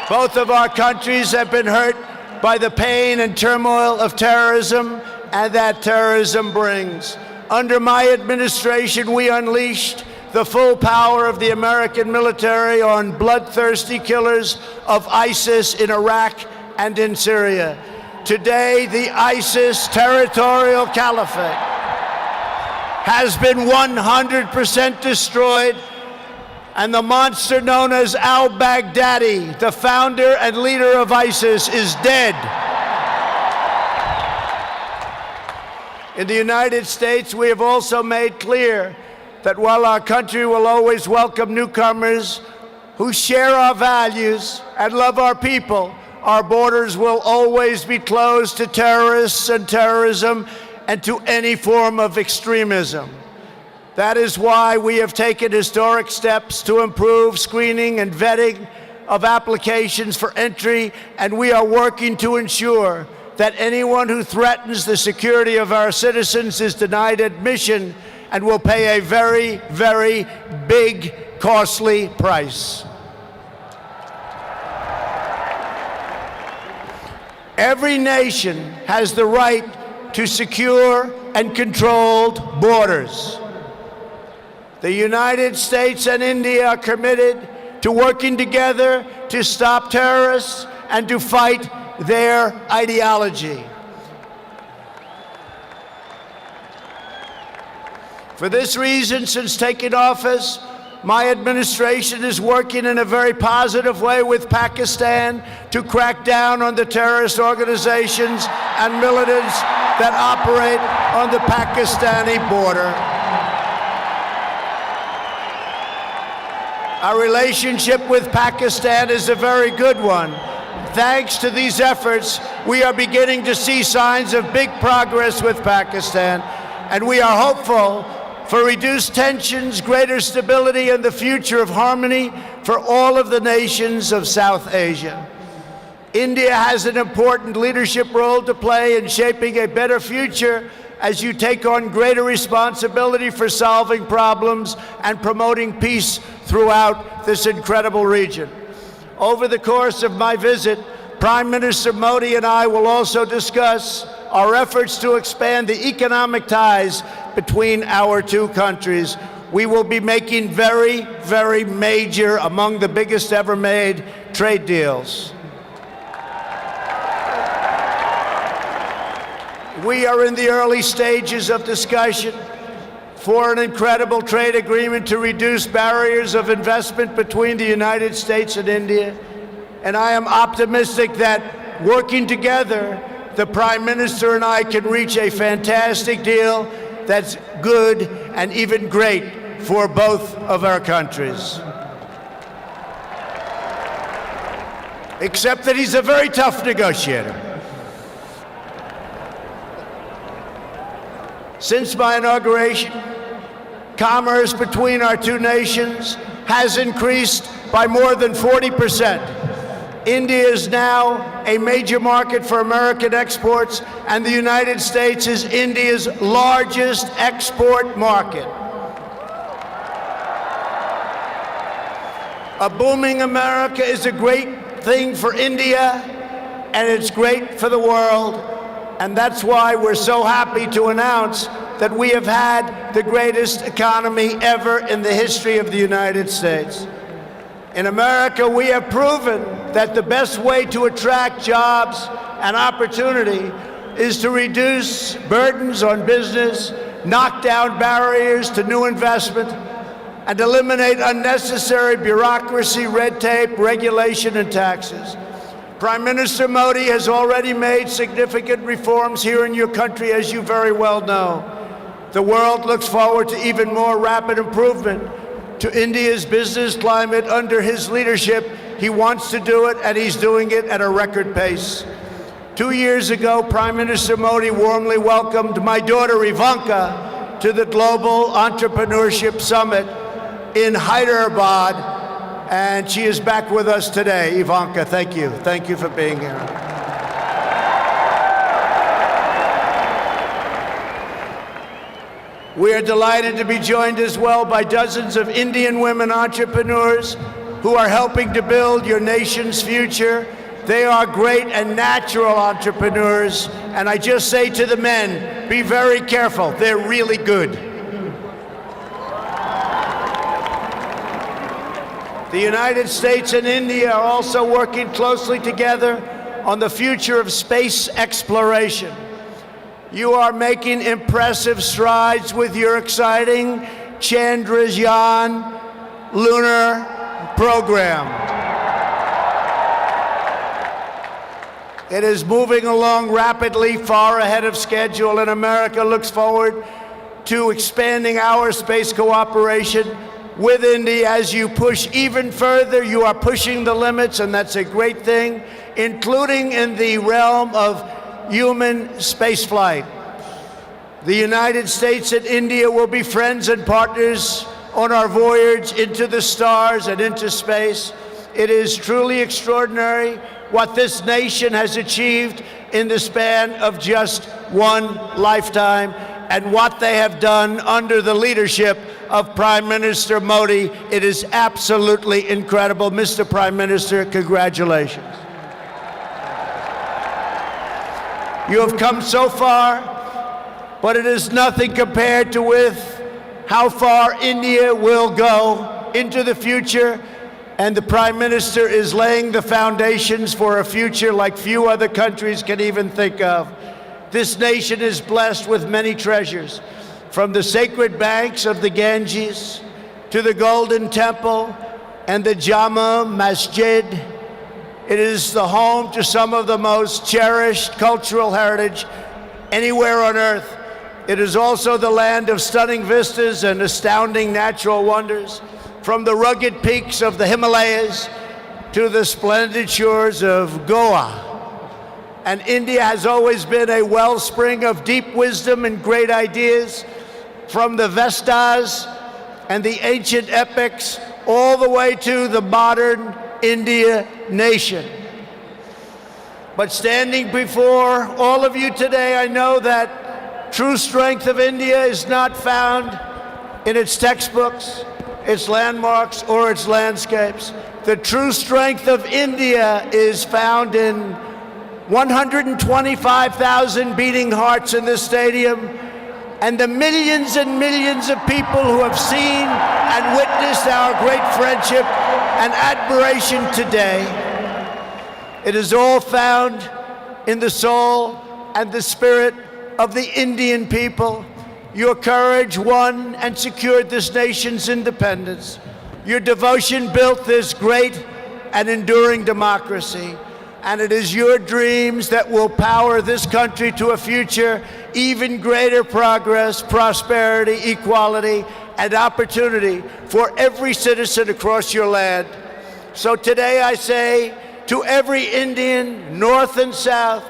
Both of our countries have been hurt by the pain and turmoil of terrorism and that terrorism brings. Under my administration, we unleashed the full power of the American military on bloodthirsty killers of ISIS in Iraq and in Syria. Today, the ISIS territorial caliphate has been 100% destroyed, and the monster known as al-Baghdadi, the founder and leader of ISIS, is dead. In the United States, we have also made clear that while our country will always welcome newcomers who share our values and love our people, our borders will always be closed to terrorists and terrorism and to any form of extremism. That is why we have taken historic steps to improve screening and vetting of applications for entry, and we are working to ensure that anyone who threatens the security of our citizens is denied admission and will pay a very, very big, costly price. Every nation has the right to secure and controlled borders. The United States and India are committed to working together to stop terrorists and to fight their ideology. For this reason, since taking office, my administration is working in a very positive way with Pakistan to crack down on the terrorist organizations and militants that operate on the Pakistani border. Our relationship with Pakistan is a very good one. Thanks to these efforts, we are beginning to see signs of big progress with Pakistan, and we are hopeful for reduced tensions, greater stability, and the future of harmony for all of the nations of South Asia. India has an important leadership role to play in shaping a better future as you take on greater responsibility for solving problems and promoting peace throughout this incredible region. Over the course of my visit, Prime Minister Modi and I will also discuss our efforts to expand the economic ties between our two countries. We will be making very, very major, among the biggest ever made, trade deals. We are in the early stages of discussion for an incredible trade agreement to reduce barriers of investment between the United States and India. And I am optimistic that working together, the Prime Minister and I can reach a fantastic deal that's good and even great for both of our countries. Except that he's a very tough negotiator. Since my inauguration, commerce between our two nations has increased by more than 40%. India is now a major market for American exports, and the United States is India's largest export market. A booming America is a great thing for India, and it's great for the world. And that's why we're so happy to announce that we have had the greatest economy ever in the history of the United States. In America, we have proven that the best way to attract jobs and opportunity is to reduce burdens on business, knock down barriers to new investment, and eliminate unnecessary bureaucracy, red tape, regulation, and taxes. Prime Minister Modi has already made significant reforms here in your country, as you very well know. The world looks forward to even more rapid improvement to India's business climate under his leadership. He wants to do it, and he's doing it at a record pace. 2 years ago, Prime Minister Modi warmly welcomed my daughter Ivanka to the Global Entrepreneurship Summit in Hyderabad, and she is back with us today. Ivanka, thank you. Thank you for being here. We are delighted to be joined as well by dozens of Indian women entrepreneurs who are helping to build your nation's future. They are great and natural entrepreneurs, and I just say to the men, be very careful. They're really good. The United States and India are also working closely together on the future of space exploration. You are making impressive strides with your exciting Chandrayaan lunar program. It is moving along rapidly, far ahead of schedule, and America looks forward to expanding our space cooperation with India. As you push even further, you are pushing the limits, and that's a great thing, including in the realm of human spaceflight. The United States and India will be friends and partners on our voyage into the stars and into space. It is truly extraordinary what this nation has achieved in the span of just one lifetime, and what they have done under the leadership of Prime Minister Modi. It is absolutely incredible. Mr. Prime Minister, congratulations. You have come so far, but it is nothing compared to with how far India will go into the future, and the Prime Minister is laying the foundations for a future like few other countries can even think of. This nation is blessed with many treasures, from the sacred banks of the Ganges to the Golden Temple and the Jama Masjid. It is the home to some of the most cherished cultural heritage anywhere on earth. It is also the land of stunning vistas and astounding natural wonders, from the rugged peaks of the Himalayas to the splendid shores of Goa. And India has always been a wellspring of deep wisdom and great ideas, from the Vestas and the ancient epics all the way to the modern India nation. But standing before all of you today, I know that true strength of India is not found in its textbooks, its landmarks, or its landscapes. The true strength of India is found in 125,000 beating hearts in this stadium and the millions and millions of people who have seen and witnessed our great friendship and admiration today. It is all found in the soul and the spirit of the Indian people. Your courage won and secured this nation's independence. Your devotion built this great and enduring democracy. And it is your dreams that will power this country to a future, even greater progress, prosperity, equality, and opportunity for every citizen across your land. So today I say to every Indian, North and South,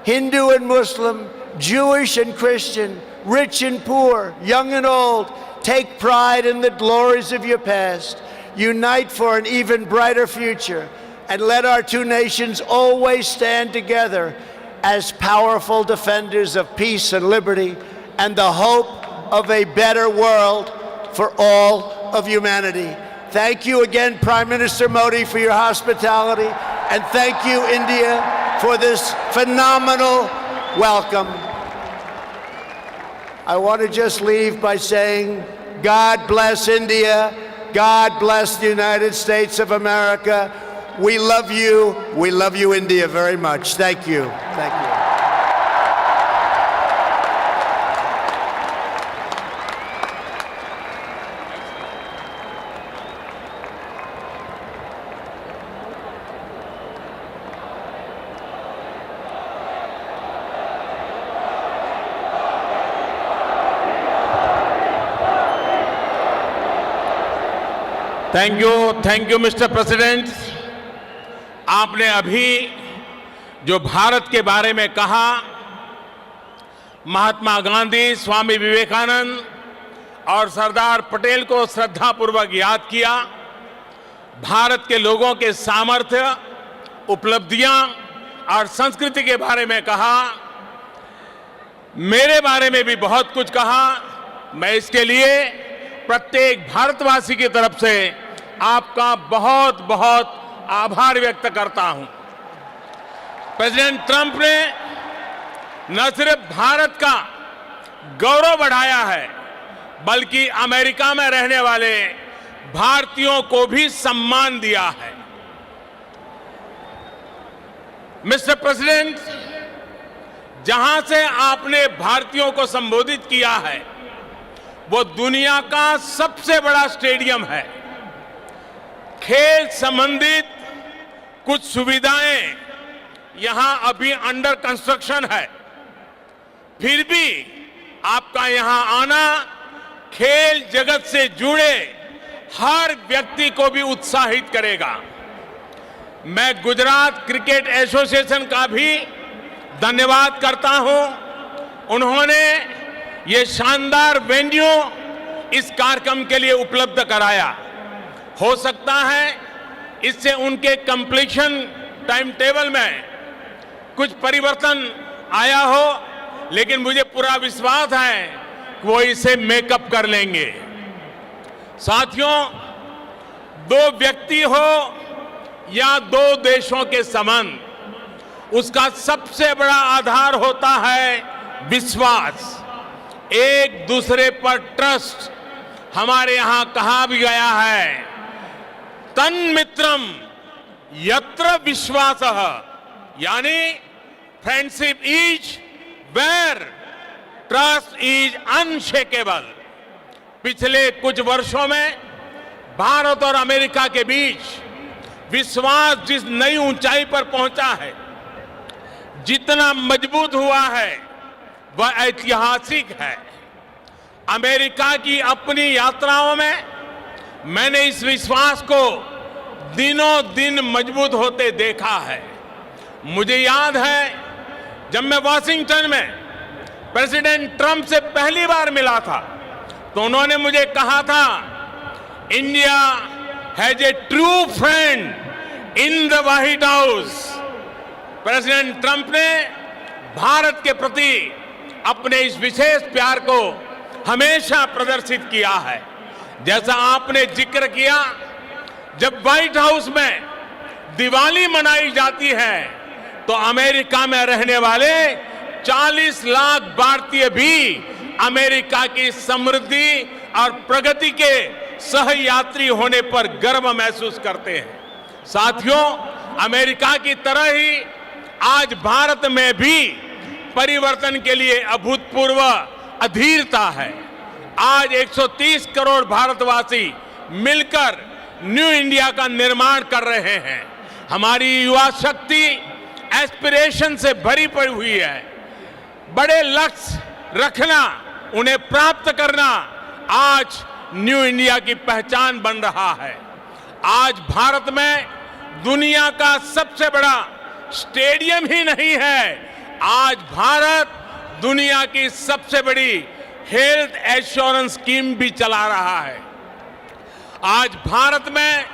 Hindu and Muslim, Jewish and Christian, rich and poor, young and old, take pride in the glories of your past. Unite for an even brighter future. And let our two nations always stand together as powerful defenders of peace and liberty and the hope of a better world for all of humanity. Thank you again, Prime Minister Modi, for your hospitality, and thank you, India, for this phenomenal welcome. I want to just leave by saying, God bless India, God bless the United States of America. We love you, India, very much. Thank you. Thank you. Thank you mister president. आपने अभी जो भारत के बारे में कहा, महात्मा गांधी, स्वामी विवेकानंद और सरदार पटेल को श्रद्धापूर्वक याद किया। भारत के लोगों के सामर्थ्य, उपलब्धियां और संस्कृति के बारे में कहा। मेरे बारे में भी बहुत कुछ कहा। मैं इसके लिए प्रत्येक भारतवासी की तरफ से आपका बहुत बहुत आभार व्यक्त करता हूं। प्रेसिडेंट ट्रंप ने न सिर्फ भारत का गौरव बढ़ाया है, बल्कि अमेरिका में रहने वाले भारतीयों को भी सम्मान दिया है। मिस्टर प्रेसिडेंट, जहां से आपने भारतीयों को संबोधित किया है, वो दुनिया का सबसे बड़ा स्टेडियम है। खेल संबंधित कुछ सुविधाएं यहां अभी अंडर कंस्ट्रक्शन है, फिर भी आपका यहां आना खेल जगत से जुड़े हर व्यक्ति को भी उत्साहित करेगा। मैं गुजरात क्रिकेट एसोसिएशन का भी धन्यवाद करता हूं। उन्होंने ये शानदार वेन्यू इस कार्यक्रम के लिए उपलब्ध कराया। हो सकता है इससे उनके कंप्लीशन टाइम टेबल में कुछ परिवर्तन आया हो, लेकिन मुझे पूरा विश्वास है कि वो इसे मेकअप कर लेंगे। साथियों, दो व्यक्ति हो या दो देशों के संबंध, उसका सबसे बड़ा आधार होता है विश्वास, एक दूसरे पर ट्रस्ट। हमारे यहां कहा भी गया है, तन्मित्रम यत्र विश्वासः, यानी friendship is where trust is unshakable. पिछले कुछ वर्षों में भारत और अमेरिका के बीच विश्वास जिस नई ऊंचाई पर पहुंचा है, जितना मजबूत हुआ है, वह ऐतिहासिक है। अमेरिका की अपनी यात्राओं में मैंने इस विश्वास को दिनों दिन मजबूत होते देखा है। मुझे याद है जब मैं वॉशिंगटन में प्रेसिडेंट ट्रंप से पहली बार मिला था, तो उन्होंने मुझे कहा था, India has a true friend in the white house. President Trump ने भारत के प्रति अपने इस विशेष प्यार को हमेशा प्रदर्शित किया है। जैसा आपने जिक्र किया, जब व्हाइट हाउस में दिवाली मनाई जाती है तो अमेरिका में रहने वाले 40 लाख भारतीय भी अमेरिका की समृद्धि और प्रगति के सहयात्री होने पर गर्व महसूस करते हैं। साथियों, अमेरिका की तरह ही आज भारत में भी परिवर्तन के लिए अभूतपूर्व अधीरता है। आज 130 करोड़ भारतवासी मिलकर न्यू इंडिया का निर्माण कर रहे हैं। हमारी युवा शक्ति एस्पिरेशन से भरी पड़ी हुई है। बड़े लक्ष्य रखना, उन्हें प्राप्त करना आज न्यू इंडिया की पहचान बन रहा है। आज भारत में दुनिया का सबसे बड़ा स्टेडियम ही नहीं है, आज भारत दुनिया की सबसे बड़ी हेल्थ एश्योरेंस स्कीम भी चला रहा है। आज भारत में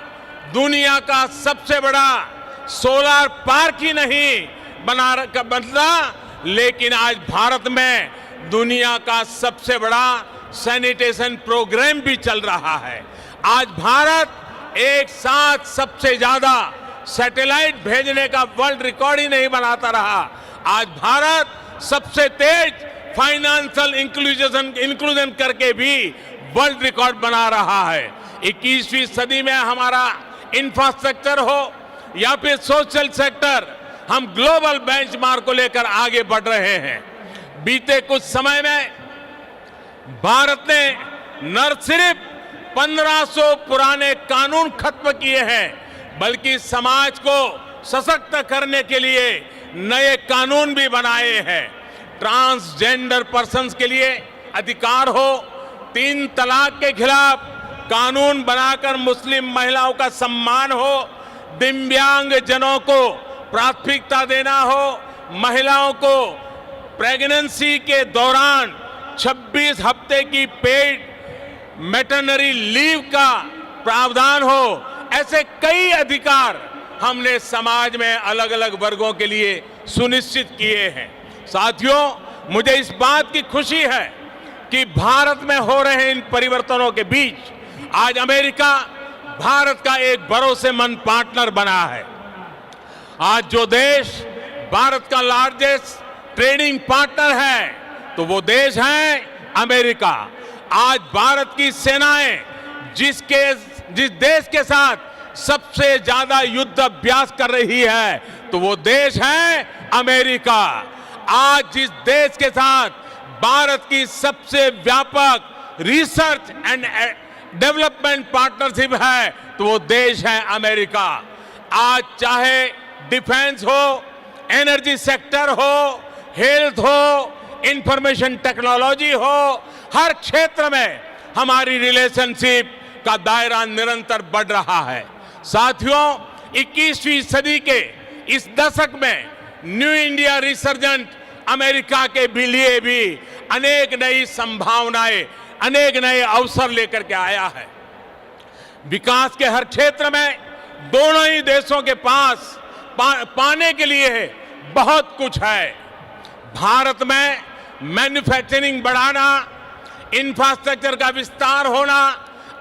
दुनिया का सबसे बड़ा सोलर पार्क ही नहीं बनता, लेकिन आज भारत में दुनिया का सबसे बड़ा सैनिटेशन प्रोग्राम भी चल रहा है। आज भारत एक साथ सबसे ज्यादा सैटेलाइट भेजने का वर्ल्ड रिकॉर्ड ही नहीं बनाता रहा, आज भारत सबसे तेज फाइनेंशियल इंक्लूजन करके भी वर्ल्ड रिकॉर्ड बना रहा है। 21वीं सदी में हमारा इंफ्रास्ट्रक्चर हो या फिर सोशल सेक्टर, हम ग्लोबल बेंचमार्क को लेकर आगे बढ़ रहे हैं। बीते कुछ समय में भारत ने न सिर्फ 1500 पुराने कानून खत्म किए हैं, बल्कि समाज को सशक्त करने के लिए नए कानून भी बनाए हैं। ट्रांसजेंडर पर्सन्स के लिए अधिकार हो, 3 तलाक के खिलाफ कानून बनाकर मुस्लिम महिलाओं का सम्मान हो, दिव्यांग जनों को प्राथमिकता देना हो, महिलाओं को प्रेगनेंसी के दौरान 26 हफ्ते की पेड मैटरनिटी लीव का प्रावधान हो, ऐसे कई अधिकार हमने समाज में अलग अलग वर्गों के लिए सुनिश्चित किए हैं। साथियों, मुझे इस बात की खुशी है कि भारत में हो रहे इन परिवर्तनों के बीच आज अमेरिका भारत का एक भरोसेमंद पार्टनर बना है। आज जो देश भारत का लार्जेस्ट ट्रेडिंग पार्टनर है तो वो देश है अमेरिका। आज भारत की सेनाएं जिस देश के साथ सबसे ज्यादा युद्ध अभ्यास कर रही है तो वो देश है अमेरिका। आज जिस देश के साथ भारत की सबसे व्यापक रिसर्च एंड डेवलपमेंट पार्टनरशिप है तो वो देश है अमेरिका। आज चाहे डिफेंस हो, एनर्जी सेक्टर हो, हेल्थ हो, इंफॉर्मेशन टेक्नोलॉजी हो, हर क्षेत्र में हमारी रिलेशनशिप का दायरा निरंतर बढ़ रहा है। साथियों, 21वीं सदी के इस दशक में न्यू इंडिया रिसर्जेंट अमेरिका के लिए भी अनेक नई संभावनाएं, अनेक नए अवसर लेकर के आया है। विकास के हर क्षेत्र में दोनों ही देशों के पास पाने के लिए बहुत कुछ है। भारत में मैन्युफैक्चरिंग बढ़ाना, इंफ्रास्ट्रक्चर का विस्तार होना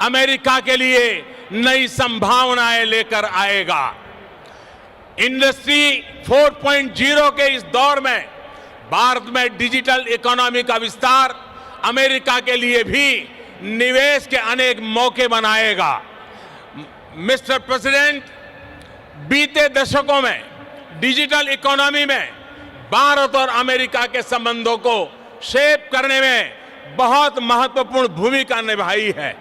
अमेरिका के लिए नई संभावनाएं लेकर आएगा। इंडस्ट्री 4.0 के इस दौर में भारत में डिजिटल इकोनॉमी का विस्तार अमेरिका के लिए भी निवेश के अनेक मौके बनाएगा। मिस्टर प्रेसिडेंट, बीते दशकों में डिजिटल इकोनॉमी में भारत और अमेरिका के संबंधों को शेप करने में बहुत महत्वपूर्ण भूमिका निभाई है।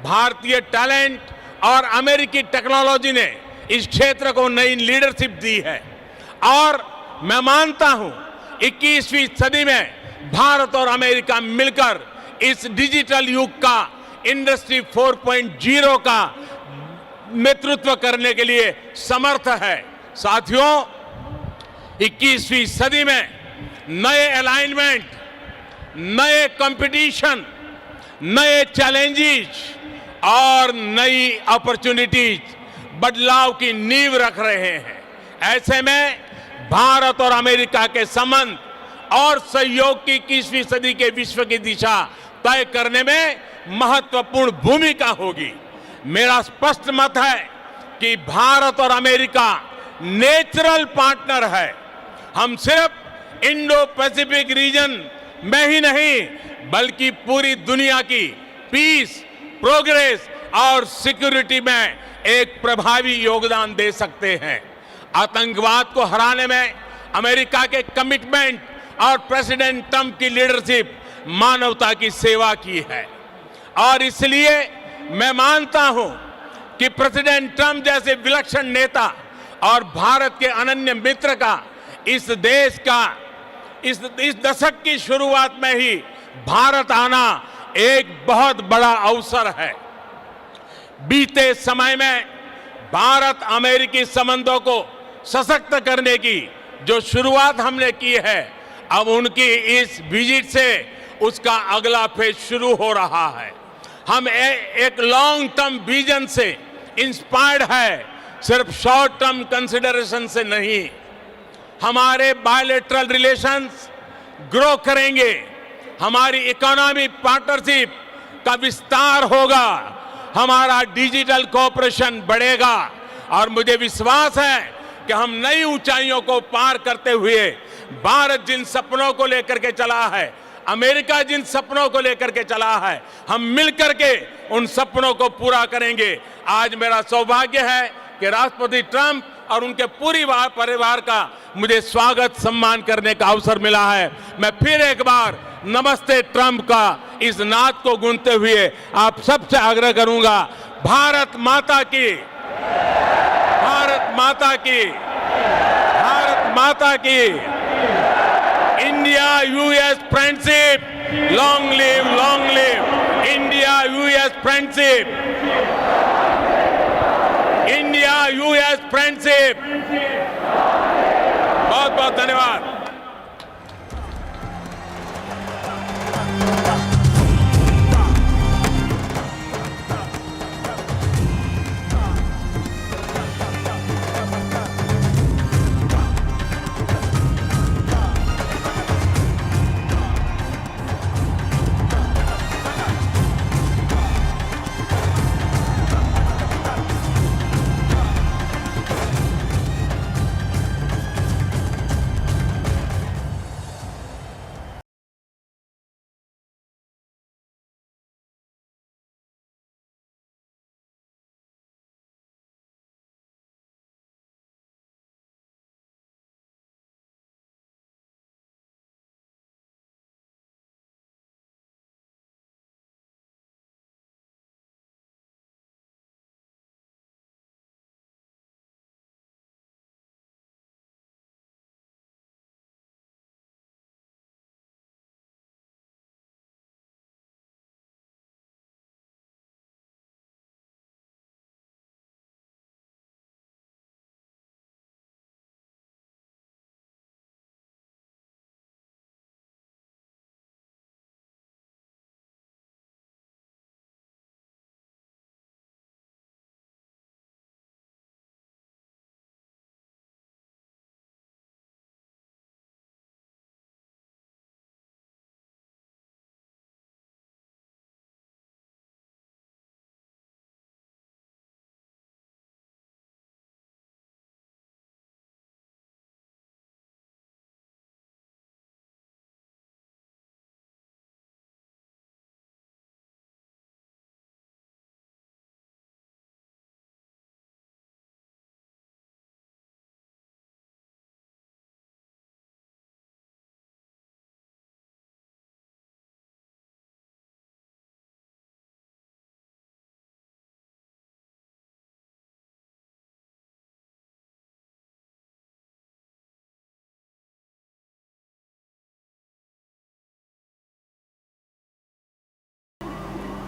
भारतीय टैलेंट और अमेरिकी टेक्नोलॉजी ने इस क्षेत्र को नई लीडरशिप दी है और मैं मानता हूं 21वीं सदी में भारत और अमेरिका मिलकर इस डिजिटल युग का इंडस्ट्री 4.0 का नेतृत्व करने के लिए समर्थ है। साथियों, 21वीं सदी में नए अलाइनमेंट, नए कंपटीशन, नए चैलेंजेस और नई अपॉर्चुनिटीज बदलाव की नींव रख रहे हैं। ऐसे में भारत और अमेरिका के संबंध और सहयोग की 21वीं सदी के विश्व की दिशा तय करने में महत्वपूर्ण भूमिका होगी। मेरा स्पष्ट मत है कि भारत और अमेरिका नेचुरल पार्टनर है। हम सिर्फ इंडो पैसिफिक रीजन में ही नहीं बल्कि पूरी दुनिया की पीस, प्रोग्रेस और सिक्योरिटी में एक प्रभावी योगदान दे सकते हैं। आतंकवाद को हराने में अमेरिका के कमिटमेंट और प्रेसिडेंट ट्रंप की लीडरशिप मानवता की सेवा की है और इसलिए मैं मानता हूं कि प्रेसिडेंट ट्रंप जैसे विलक्षण नेता और भारत के अनन्य मित्र का इस देश का इस दशक की शुरुआत में ही भारत आना एक बहुत बड़ा अवसर है। बीते समय में भारत अमेरिकी संबंधों को सशक्त करने की जो शुरुआत हमने की है, अब उनकी इस विजिट से उसका अगला फेज शुरू हो रहा है। हम एक लॉन्ग टर्म विजन से इंस्पायर्ड है, सिर्फ शॉर्ट टर्म कंसिडरेशन से नहीं। हमारे बायलैटरल रिलेशंस ग्रो करेंगे, हमारी इकोनॉमिक पार्टनरशिप का विस्तार होगा, हमारा डिजिटल कोऑपरेशन बढ़ेगा और मुझे विश्वास है कि हम नई ऊंचाइयों को पार करते हुए भारत जिन सपनों को लेकर के चला है, अमेरिका जिन सपनों को लेकर के चला है, हम मिलकर के उन सपनों को पूरा करेंगे। आज मेरा सौभाग्य है कि राष्ट्रपति ट्रंप और उनके पूरी परिवार का मुझे स्वागत सम्मान करने का अवसर मिला है। मैं फिर एक बार नमस्ते ट्रंप का इस नाद को गूंजते हुए आप सबसे आग्रह करूंगा, भारत माता की, भारत माता की, भारत माता की। India US friendship, long live India US friendship, India US friendship. बहुत बहुत धन्यवाद।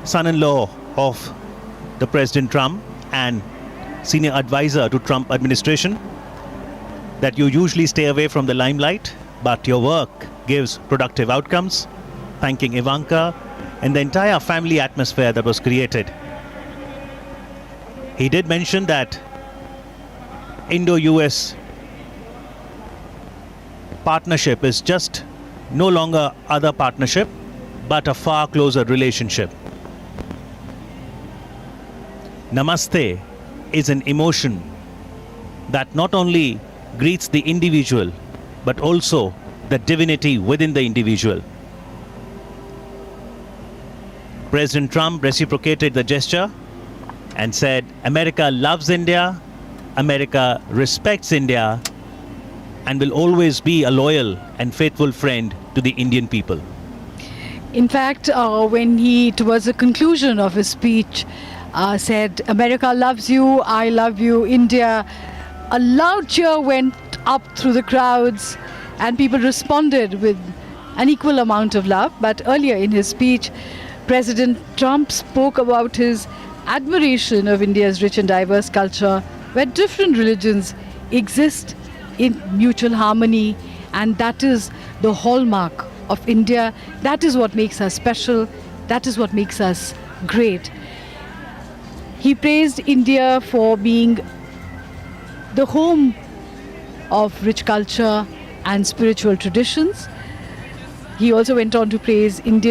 Son-in-law of the President Trump and senior advisor to Trump administration, that you usually stay away from the limelight, but your work gives productive outcomes. Thanking Ivanka and the entire family atmosphere that was created. He did mention that Indo-US partnership is just no longer other partnership, but a far closer relationship. Namaste is an emotion that not only greets the individual, but also the divinity within the individual. President Trump reciprocated the gesture and said, America loves India, America respects India, and will always be a loyal and faithful friend to the Indian people. In fact, when he, towards the conclusion of his speech, said, America loves you, I love you, India, a loud cheer went up through the crowds and people responded with an equal amount of love. But earlier in his speech, President Trump spoke about his admiration of India's rich and diverse culture, where different religions exist in mutual harmony, and that is the hallmark of India. That is what makes us special. That is what makes us great. He praised India for being the home of rich culture and spiritual traditions. He also went on to praise India